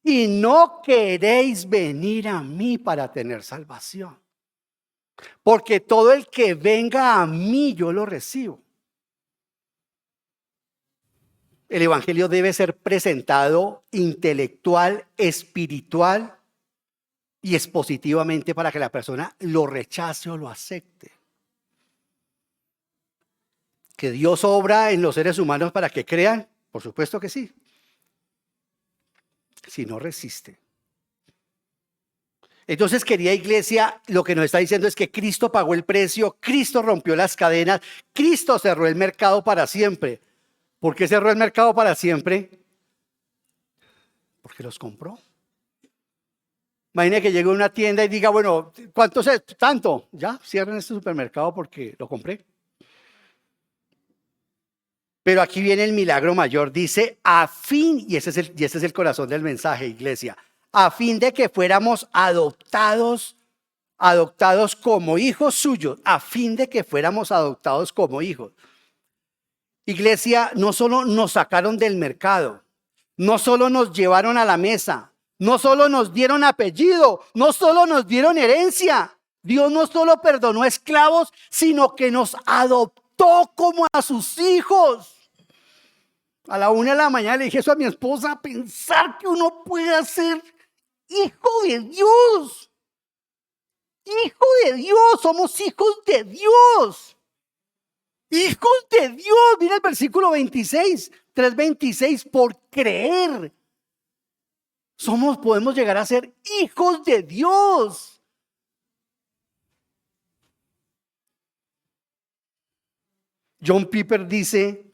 Y no queréis venir a mí para tener salvación. Porque todo el que venga a mí, yo lo recibo. El evangelio debe ser presentado intelectual, espiritual y expositivamente para que la persona lo rechace o lo acepte. ¿Que Dios obra en los seres humanos para que crean? Por supuesto que sí. Si no, resiste. Entonces, querida iglesia, lo que nos está diciendo es que Cristo pagó el precio, Cristo rompió las cadenas, Cristo cerró el mercado para siempre. ¿Por qué cerró el mercado para siempre? Porque los compró. Imagine que llegue a una tienda y diga, bueno, ¿cuánto es? Tanto. Ya, cierren este supermercado porque lo compré. Pero aquí viene el milagro mayor, dice, a fin, y ese es el corazón del mensaje, iglesia, a fin de que fuéramos adoptados como hijos suyos, a fin de que fuéramos adoptados como hijos. Iglesia, no solo nos sacaron del mercado, no solo nos llevaron a la mesa, no solo nos dieron apellido, no solo nos dieron herencia. Dios no solo perdonó a esclavos, sino que nos adoptó como a sus hijos. A la 1 de la mañana le dije eso a mi esposa, pensar que uno puede ser hijo de Dios. Hijo de Dios, somos hijos de Dios. Hijos de Dios, mira el versículo 26, 3:26, por creer. Podemos llegar a ser hijos de Dios. John Piper dice,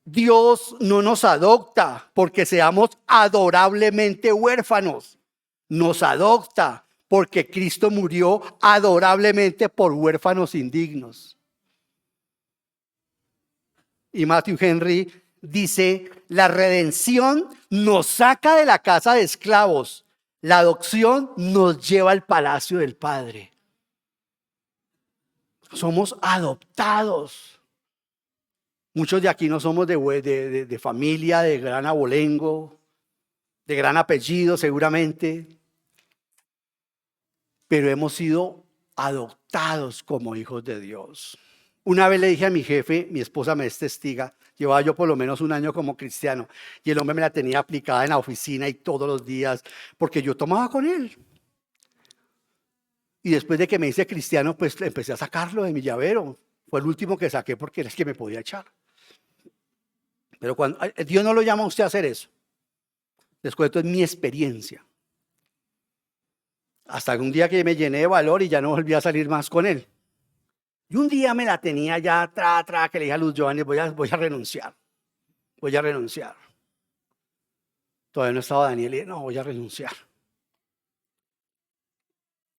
Dios no nos adopta porque seamos adorablemente huérfanos. Nos adopta porque Cristo murió adorablemente por huérfanos indignos. Y Matthew Henry dice, la redención nos saca de la casa de esclavos. La adopción nos lleva al palacio del Padre. Somos adoptados. Muchos de aquí no somos de familia, de gran abolengo, de gran apellido seguramente, pero hemos sido adoptados como hijos de Dios. Una vez le dije a mi jefe, mi esposa me es testiga, llevaba yo por lo menos un año como cristiano y el hombre me la tenía aplicada en la oficina y todos los días porque yo tomaba con él. Y después de que me hice cristiano, pues empecé a sacarlo de mi llavero. Fue el último que saqué porque era el que me podía echar. Pero cuando Dios no lo llama a usted a hacer eso. Les cuento, es mi experiencia. Hasta un día que me llené de valor y ya no volví a salir más con él. Y un día me la tenía ya que le dije a Luz Giovanni, voy a renunciar. Voy a renunciar. Todavía no estaba Daniel y dije, no, voy a renunciar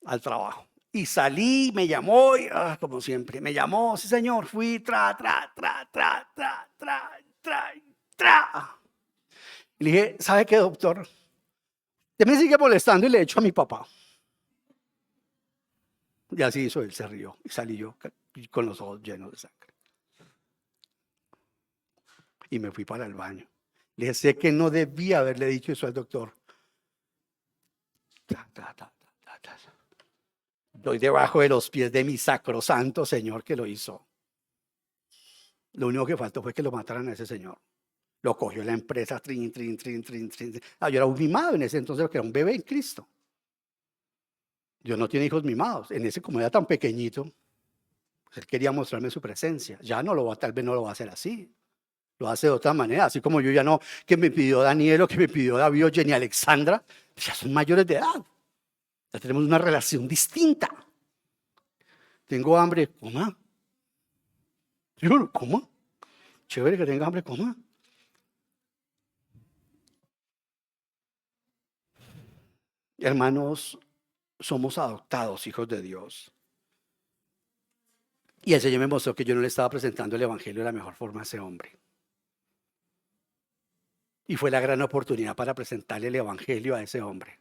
al trabajo. Y salí, me llamó, y, como siempre, me llamó, sí señor, fui, Y le dije, ¿sabe qué, doctor? Usted me sigue molestando y le echo a mi papá. Y así hizo él, se rió y salí yo con los ojos llenos de sangre. Y me fui para el baño. Le dije, sé que no debía haberle dicho eso al doctor. Doy debajo de los pies de mi sacrosanto Señor que lo hizo. Lo único que faltó fue que lo mataran a ese señor. Lo cogió la empresa, trin. Yo era un mimado en ese entonces porque era un bebé en Cristo. Dios no tiene hijos mimados. En ese, como era tan pequeñito, pues él quería mostrarme su presencia. Ya no lo va, tal vez no lo va a hacer así. Lo hace de otra manera, así como yo ya no, que me pidió Daniel o que me pidió David o Jenny Alexandra, pues ya son mayores de edad. Ya tenemos una relación distinta. Tengo hambre, coma. Yo, coma. Chévere que tenga hambre, coma. Hermanos, somos adoptados, hijos de Dios. Y el Señor me mostró que yo no le estaba presentando el evangelio de la mejor forma a ese hombre. Y fue la gran oportunidad para presentarle el evangelio a ese hombre.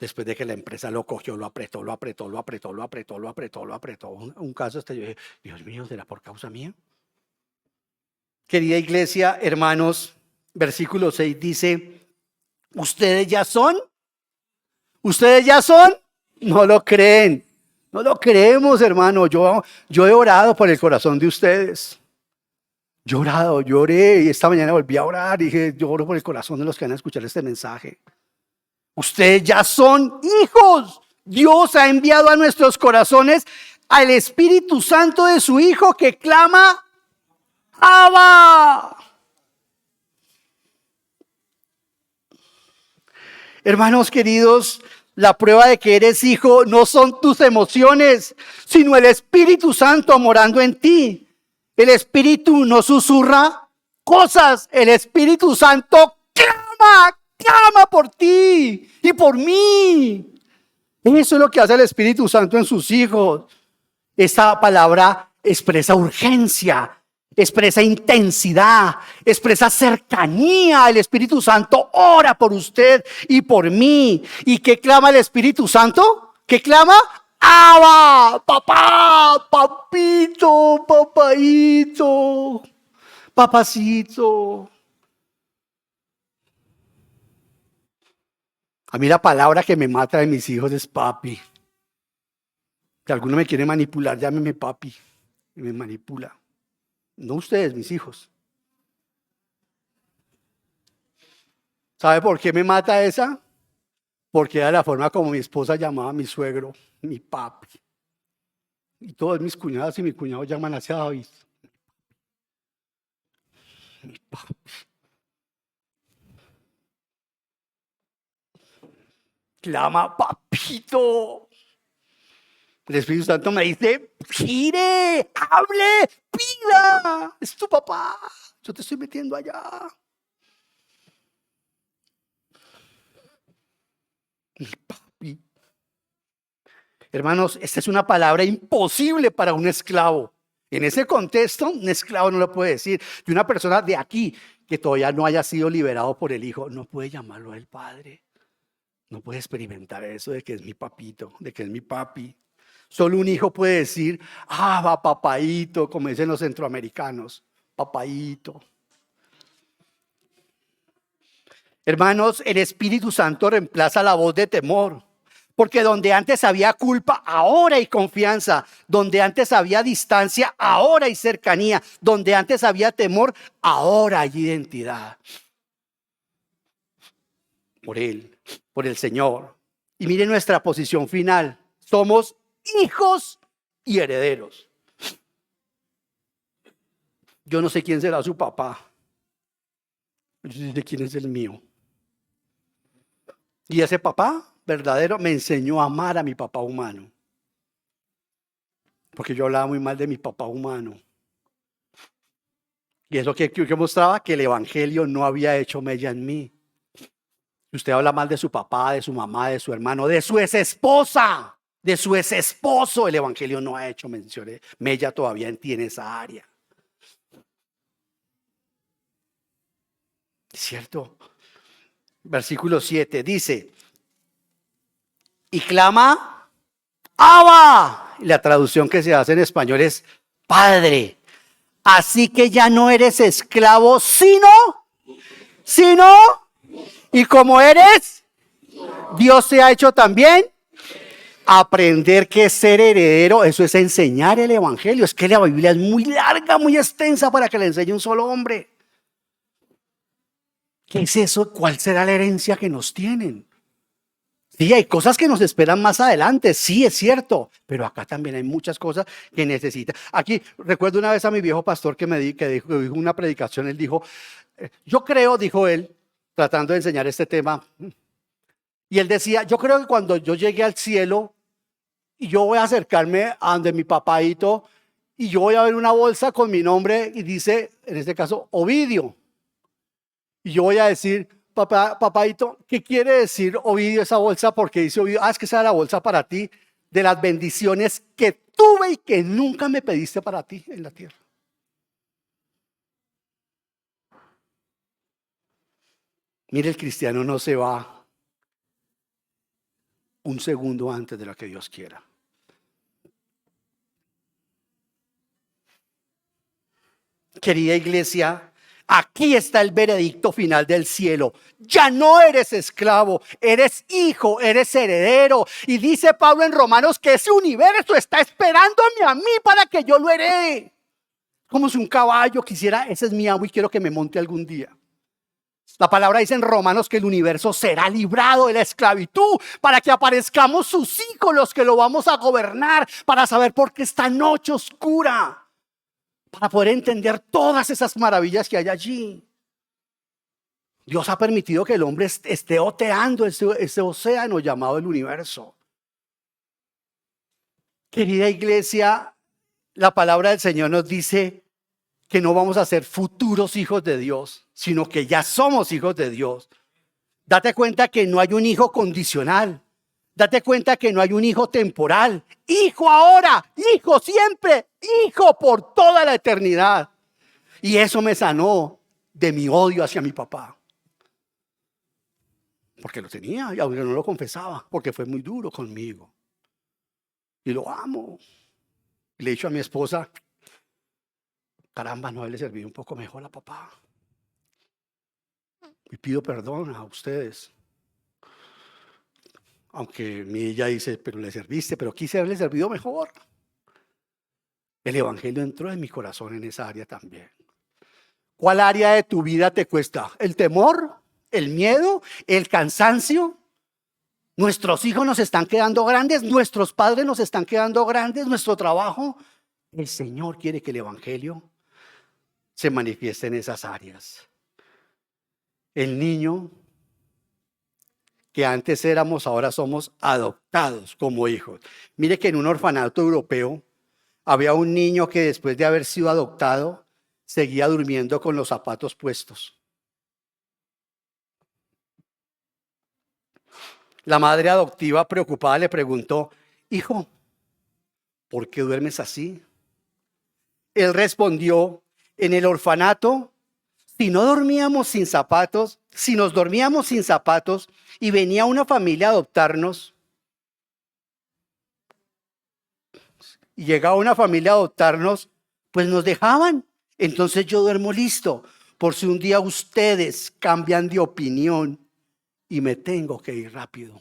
Después de que la empresa lo cogió, lo apretó, lo apretó, lo apretó, lo apretó, lo apretó, lo apretó. Un caso hasta yo dije, Dios mío, ¿será por causa mía? Querida iglesia, hermanos, versículo 6 dice, ¿ustedes ya son? ¿Ustedes ya son? No lo creen. No lo creemos, hermano. Yo he orado por el corazón de ustedes. Yo he orado, lloré y esta mañana volví a orar. Dije, yo oro por el corazón de los que van a escuchar este mensaje. Ustedes ya son hijos. Dios ha enviado a nuestros corazones al Espíritu Santo de su Hijo que clama, Abba. Hermanos queridos, la prueba de que eres hijo no son tus emociones, sino el Espíritu Santo morando en ti. El Espíritu no susurra cosas, el Espíritu Santo clama por ti y por mí. Eso es lo que hace el Espíritu Santo en sus hijos. Esta palabra expresa urgencia, expresa intensidad, expresa cercanía. El Espíritu Santo ora por usted y por mí. ¿Y qué clama el Espíritu Santo? ¿Qué clama? Abba, papá, papito, papaito, papacito. A mí la palabra que me mata de mis hijos es papi. Si alguno me quiere manipular, llámeme papi. Y me manipula. No ustedes, mis hijos. ¿Sabe por qué me mata esa? Porque era la forma como mi esposa llamaba a mi suegro, mi papi. Y todas mis cuñadas y mi cuñado llaman así a David. Mi papi. Clama, papito. El Espíritu Santo me dice, gire, hable, pida. Es tu papá. Yo te estoy metiendo allá. Mi papi. Hermanos, esta es una palabra imposible para un esclavo. En ese contexto, un esclavo no lo puede decir. Y una persona de aquí que todavía no haya sido liberado por el hijo, no puede llamarlo el padre. No puede experimentar eso de que es mi papito, de que es mi papi. Solo un hijo puede decir, va papaíto, como dicen los centroamericanos, papaíto. Hermanos, el Espíritu Santo reemplaza la voz de temor. Porque donde antes había culpa, ahora hay confianza. Donde antes había distancia, ahora hay cercanía. Donde antes había temor, ahora hay identidad. Por Él, por el Señor. Y miren nuestra posición final. Somos hijos y herederos. Yo no sé quién será su papá. Yo sé quién es el mío. Y ese papá verdadero me enseñó a amar a mi papá humano. Porque yo hablaba muy mal de mi papá humano. Y eso que mostraba que el evangelio no había hecho mella en mí. Si usted habla mal de su papá, de su mamá, de su hermano, de su exesposa, de su exesposo, el evangelio no ha hecho mella todavía en ti en esa área. ¿Cierto? Versículo 7 dice, y clama, Abba. Y la traducción que se hace en español es Padre. Así que ya no eres esclavo, sino, y como eres, Dios te ha hecho también aprender que ser heredero, eso es enseñar el evangelio. Es que la Biblia es muy larga, muy extensa para que le enseñe un solo hombre. ¿Qué es eso? ¿Cuál será la herencia que nos tienen? Sí, hay cosas que nos esperan más adelante, sí, es cierto, pero acá también hay muchas cosas que necesita. Aquí recuerdo una vez a mi viejo pastor que dijo una predicación, él dijo, yo creo, dijo él, tratando de enseñar este tema, y él decía, yo creo que cuando yo llegue al cielo, y yo voy a acercarme a donde mi papaito, y yo voy a ver una bolsa con mi nombre, y dice, en este caso, Ovidio, y yo voy a decir, papaito, ¿qué quiere decir Ovidio esa bolsa? Porque dice Ovidio, es que esa es la bolsa para ti, de las bendiciones que tuve y que nunca me pediste para ti en la tierra. Mire, el cristiano no se va un segundo antes de lo que Dios quiera. Querida iglesia, aquí está el veredicto final del cielo. Ya no eres esclavo, eres hijo, eres heredero. Y dice Pablo en Romanos que ese universo está esperándome a mí para que yo lo herede. Como si un caballo quisiera, ese es mi amo y quiero que me monte algún día. La palabra dice en Romanos que el universo será librado de la esclavitud para que aparezcamos sus hijos, los que lo vamos a gobernar, para saber por qué esta noche oscura, para poder entender todas esas maravillas que hay allí. Dios ha permitido que el hombre esté oteando ese océano llamado el universo. Querida iglesia, la palabra del Señor nos dice que no vamos a ser futuros hijos de Dios, sino que ya somos hijos de Dios. Date cuenta que no hay un hijo condicional. Date cuenta que no hay un hijo temporal. Hijo ahora, hijo siempre, hijo por toda la eternidad. Y eso me sanó de mi odio hacia mi papá. Porque lo tenía y aunque no lo confesaba, porque fue muy duro conmigo. Y lo amo. Y le he dicho a mi esposa, caramba, no haberle servido un poco mejor a papá. Y pido perdón a ustedes. Aunque ella dice, pero le serviste, pero quise haberle servido mejor. El evangelio entró en mi corazón en esa área también. ¿Cuál área de tu vida te cuesta? ¿El temor? ¿El miedo? ¿El cansancio? Nuestros hijos nos están quedando grandes, nuestros padres nos están quedando grandes, nuestro trabajo. El Señor quiere que el evangelio se manifieste en esas áreas. El niño que antes éramos, ahora somos adoptados como hijos. Mire que en un orfanato europeo había un niño que después de haber sido adoptado seguía durmiendo con los zapatos puestos. La madre adoptiva, preocupada, le preguntó, hijo, ¿por qué duermes así? Él respondió, en el orfanato, si no dormíamos sin zapatos, si nos dormíamos sin zapatos y venía una familia a adoptarnos, y llegaba una familia a adoptarnos, pues nos dejaban. Entonces yo duermo listo, por si un día ustedes cambian de opinión y me tengo que ir rápido.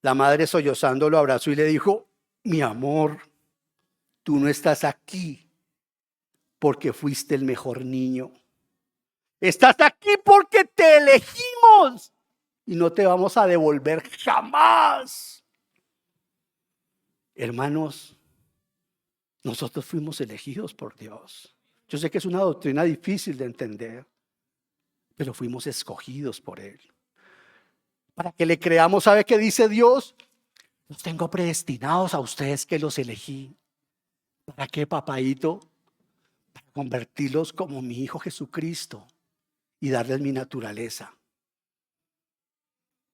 La madre sollozando lo abrazó y le dijo, mi amor, tú no estás aquí porque fuiste el mejor niño. Estás aquí porque te elegimos y no te vamos a devolver jamás. Hermanos, nosotros fuimos elegidos por Dios. Yo sé que es una doctrina difícil de entender, pero fuimos escogidos por Él. Para que le creamos, ¿sabe qué dice Dios? Los tengo predestinados a ustedes que los elegí. ¿Para qué, papaíto? Para convertirlos como mi Hijo Jesucristo y darles mi naturaleza.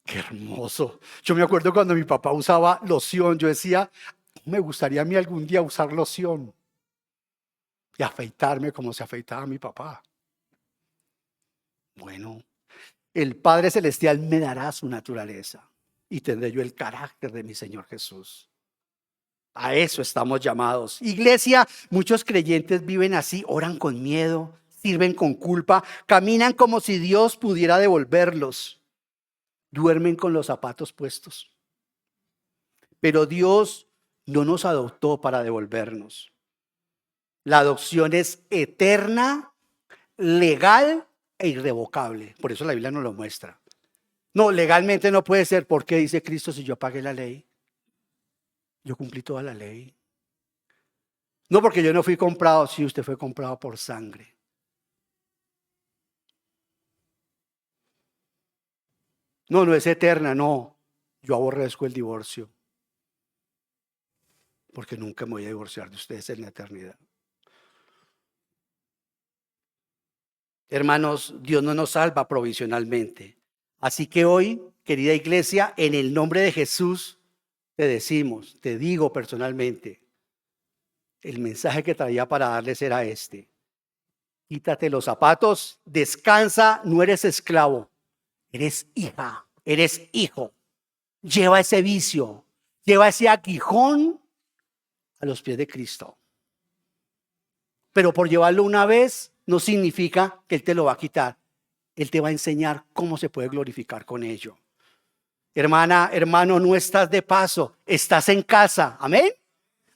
Qué hermoso. Yo me acuerdo cuando mi papá usaba loción, yo decía, me gustaría a mí algún día usar loción y afeitarme como se afeitaba mi papá. Bueno, el Padre Celestial me dará su naturaleza y tendré yo el carácter de mi Señor Jesús. A eso estamos llamados. Iglesia, muchos creyentes viven así, oran con miedo, sirven con culpa, caminan como si Dios pudiera devolverlos, duermen con los zapatos puestos. Pero Dios no nos adoptó para devolvernos. La adopción es eterna, legal e irrevocable. Por eso la Biblia nos lo muestra. No, legalmente no puede ser. ¿Por qué dice Cristo si yo pagué la ley? Yo cumplí toda la ley. No, porque yo no fui comprado. Sí, usted fue comprado por sangre. No, no es eterna, no. Yo aborrezco el divorcio. Porque nunca me voy a divorciar de ustedes en la eternidad. Hermanos, Dios no nos salva provisionalmente. Así que hoy, querida iglesia, en el nombre de Jesús, te decimos, te digo personalmente, el mensaje que traía para darles era este. Quítate los zapatos, descansa, no eres esclavo, eres hija, eres hijo. lleva ese vicio, lleva ese aguijón a los pies de Cristo. Pero por llevarlo una vez no significa que Él te lo va a quitar. Él te va a enseñar cómo se puede glorificar con ello. Hermana, hermano, no estás de paso, estás en casa. Amén.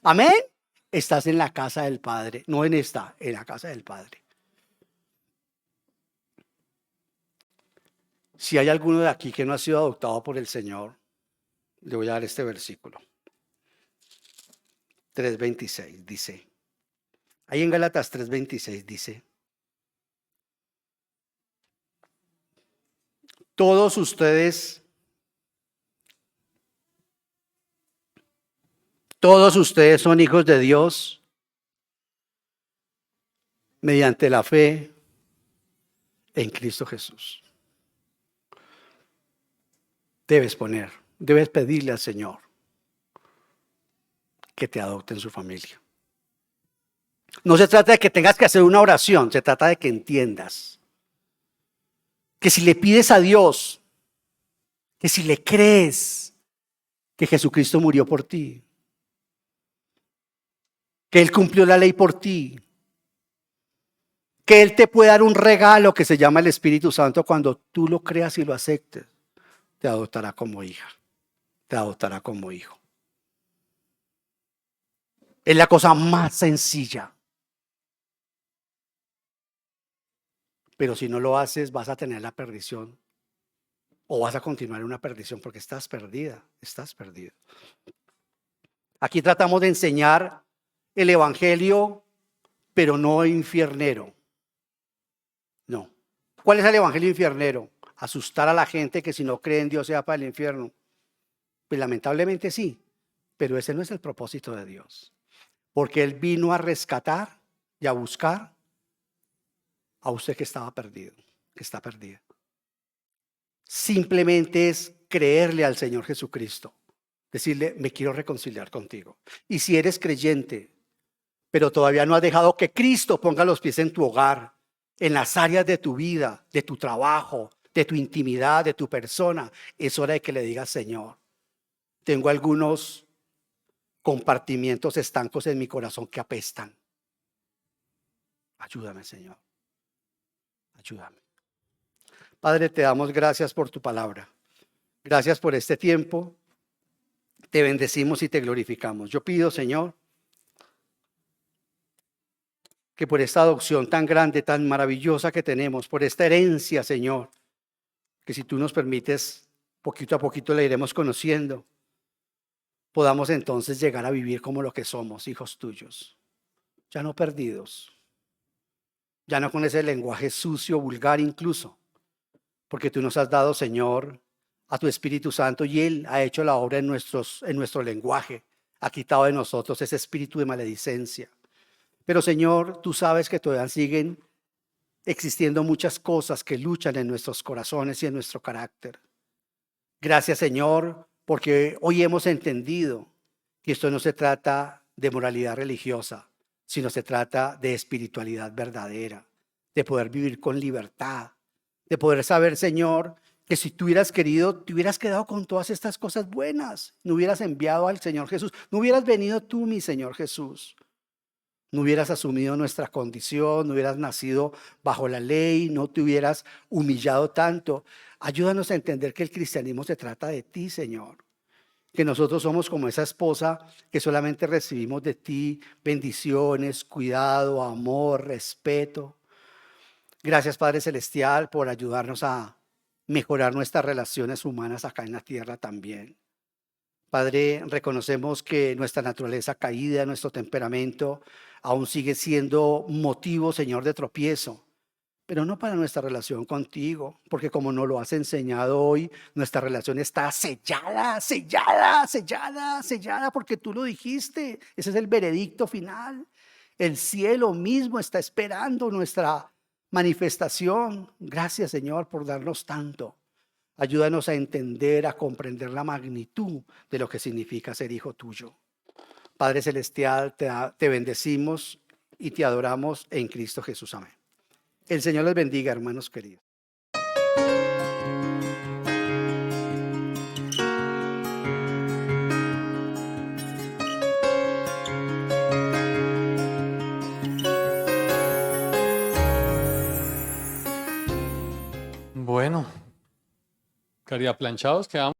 Amén. Estás en la casa del Padre, no en esta, en la casa del Padre. Si hay alguno de aquí que no ha sido adoptado por el Señor, le voy a dar este versículo. 3:26 dice. Ahí en Gálatas 3:26 dice. Todos ustedes son hijos de Dios mediante la fe en Cristo Jesús. Debes pedirle al Señor que te adopte en su familia. No se trata de que tengas que hacer una oración, se trata de que entiendas que si le pides a Dios, que si le crees que Jesucristo murió por ti, que Él cumplió la ley por ti, que Él te puede dar un regalo que se llama el Espíritu Santo, cuando tú lo creas y lo aceptes, te adoptará como hija, te adoptará como hijo. Es la cosa más sencilla. Pero si no lo haces, vas a tener la perdición. O vas a continuar en una perdición porque estás perdida, estás perdido. Aquí tratamos de enseñar el evangelio, pero no infiernero. No. ¿Cuál es el evangelio infiernero? Asustar a la gente que si no cree en Dios se va para el infierno. Pues lamentablemente sí, pero ese no es el propósito de Dios. Porque Él vino a rescatar y a buscar a usted que estaba perdido, que está perdida. Simplemente es creerle al Señor Jesucristo. Decirle, me quiero reconciliar contigo. Y si eres creyente, pero todavía no has dejado que Cristo ponga los pies en tu hogar, en las áreas de tu vida, de tu trabajo, de tu intimidad, de tu persona, es hora de que le digas, Señor, tengo algunos compartimientos estancos en mi corazón que apestan. Ayúdame, Señor. Ayúdame. Padre, te damos gracias por tu palabra. Gracias por este tiempo. Te bendecimos y te glorificamos. Yo pido, Señor, que por esta adopción tan grande, tan maravillosa que tenemos, por esta herencia, Señor, que si tú nos permites, poquito a poquito la iremos conociendo, podamos entonces llegar a vivir como lo que somos, hijos tuyos, ya no perdidos, ya no con ese lenguaje sucio, vulgar incluso, porque tú nos has dado, Señor, a tu Espíritu Santo y Él ha hecho la obra en nuestro lenguaje, ha quitado de nosotros ese espíritu de maledicencia. Pero Señor, tú sabes que todavía siguen existiendo muchas cosas que luchan en nuestros corazones y en nuestro carácter. Gracias, Señor, porque hoy hemos entendido que esto no se trata de moralidad religiosa, sino se trata de espiritualidad verdadera, de poder vivir con libertad, de poder saber, Señor, que si tú hubieras querido, te hubieras quedado con todas estas cosas buenas, no hubieras enviado al Señor Jesús, no hubieras venido tú, mi Señor Jesús. No hubieras asumido nuestra condición, no hubieras nacido bajo la ley, no te hubieras humillado tanto. Ayúdanos a entender que el cristianismo se trata de ti, Señor. Que nosotros somos como esa esposa que solamente recibimos de ti bendiciones, cuidado, amor, respeto. Gracias, Padre Celestial, por ayudarnos a mejorar nuestras relaciones humanas acá en la tierra también. Padre, reconocemos que nuestra naturaleza caída, nuestro temperamento, aún sigue siendo motivo, Señor, de tropiezo, pero no para nuestra relación contigo, porque como nos lo has enseñado hoy, nuestra relación está sellada, sellada, sellada, sellada, porque tú lo dijiste. Ese es el veredicto final. El cielo mismo está esperando nuestra manifestación. Gracias, Señor, por darnos tanto. Ayúdanos a entender, a comprender la magnitud de lo que significa ser hijo tuyo. Padre Celestial, te bendecimos y te adoramos en Cristo Jesús. Amén. El Señor les bendiga, hermanos queridos. Bueno, Caridad Planchados, quedamos.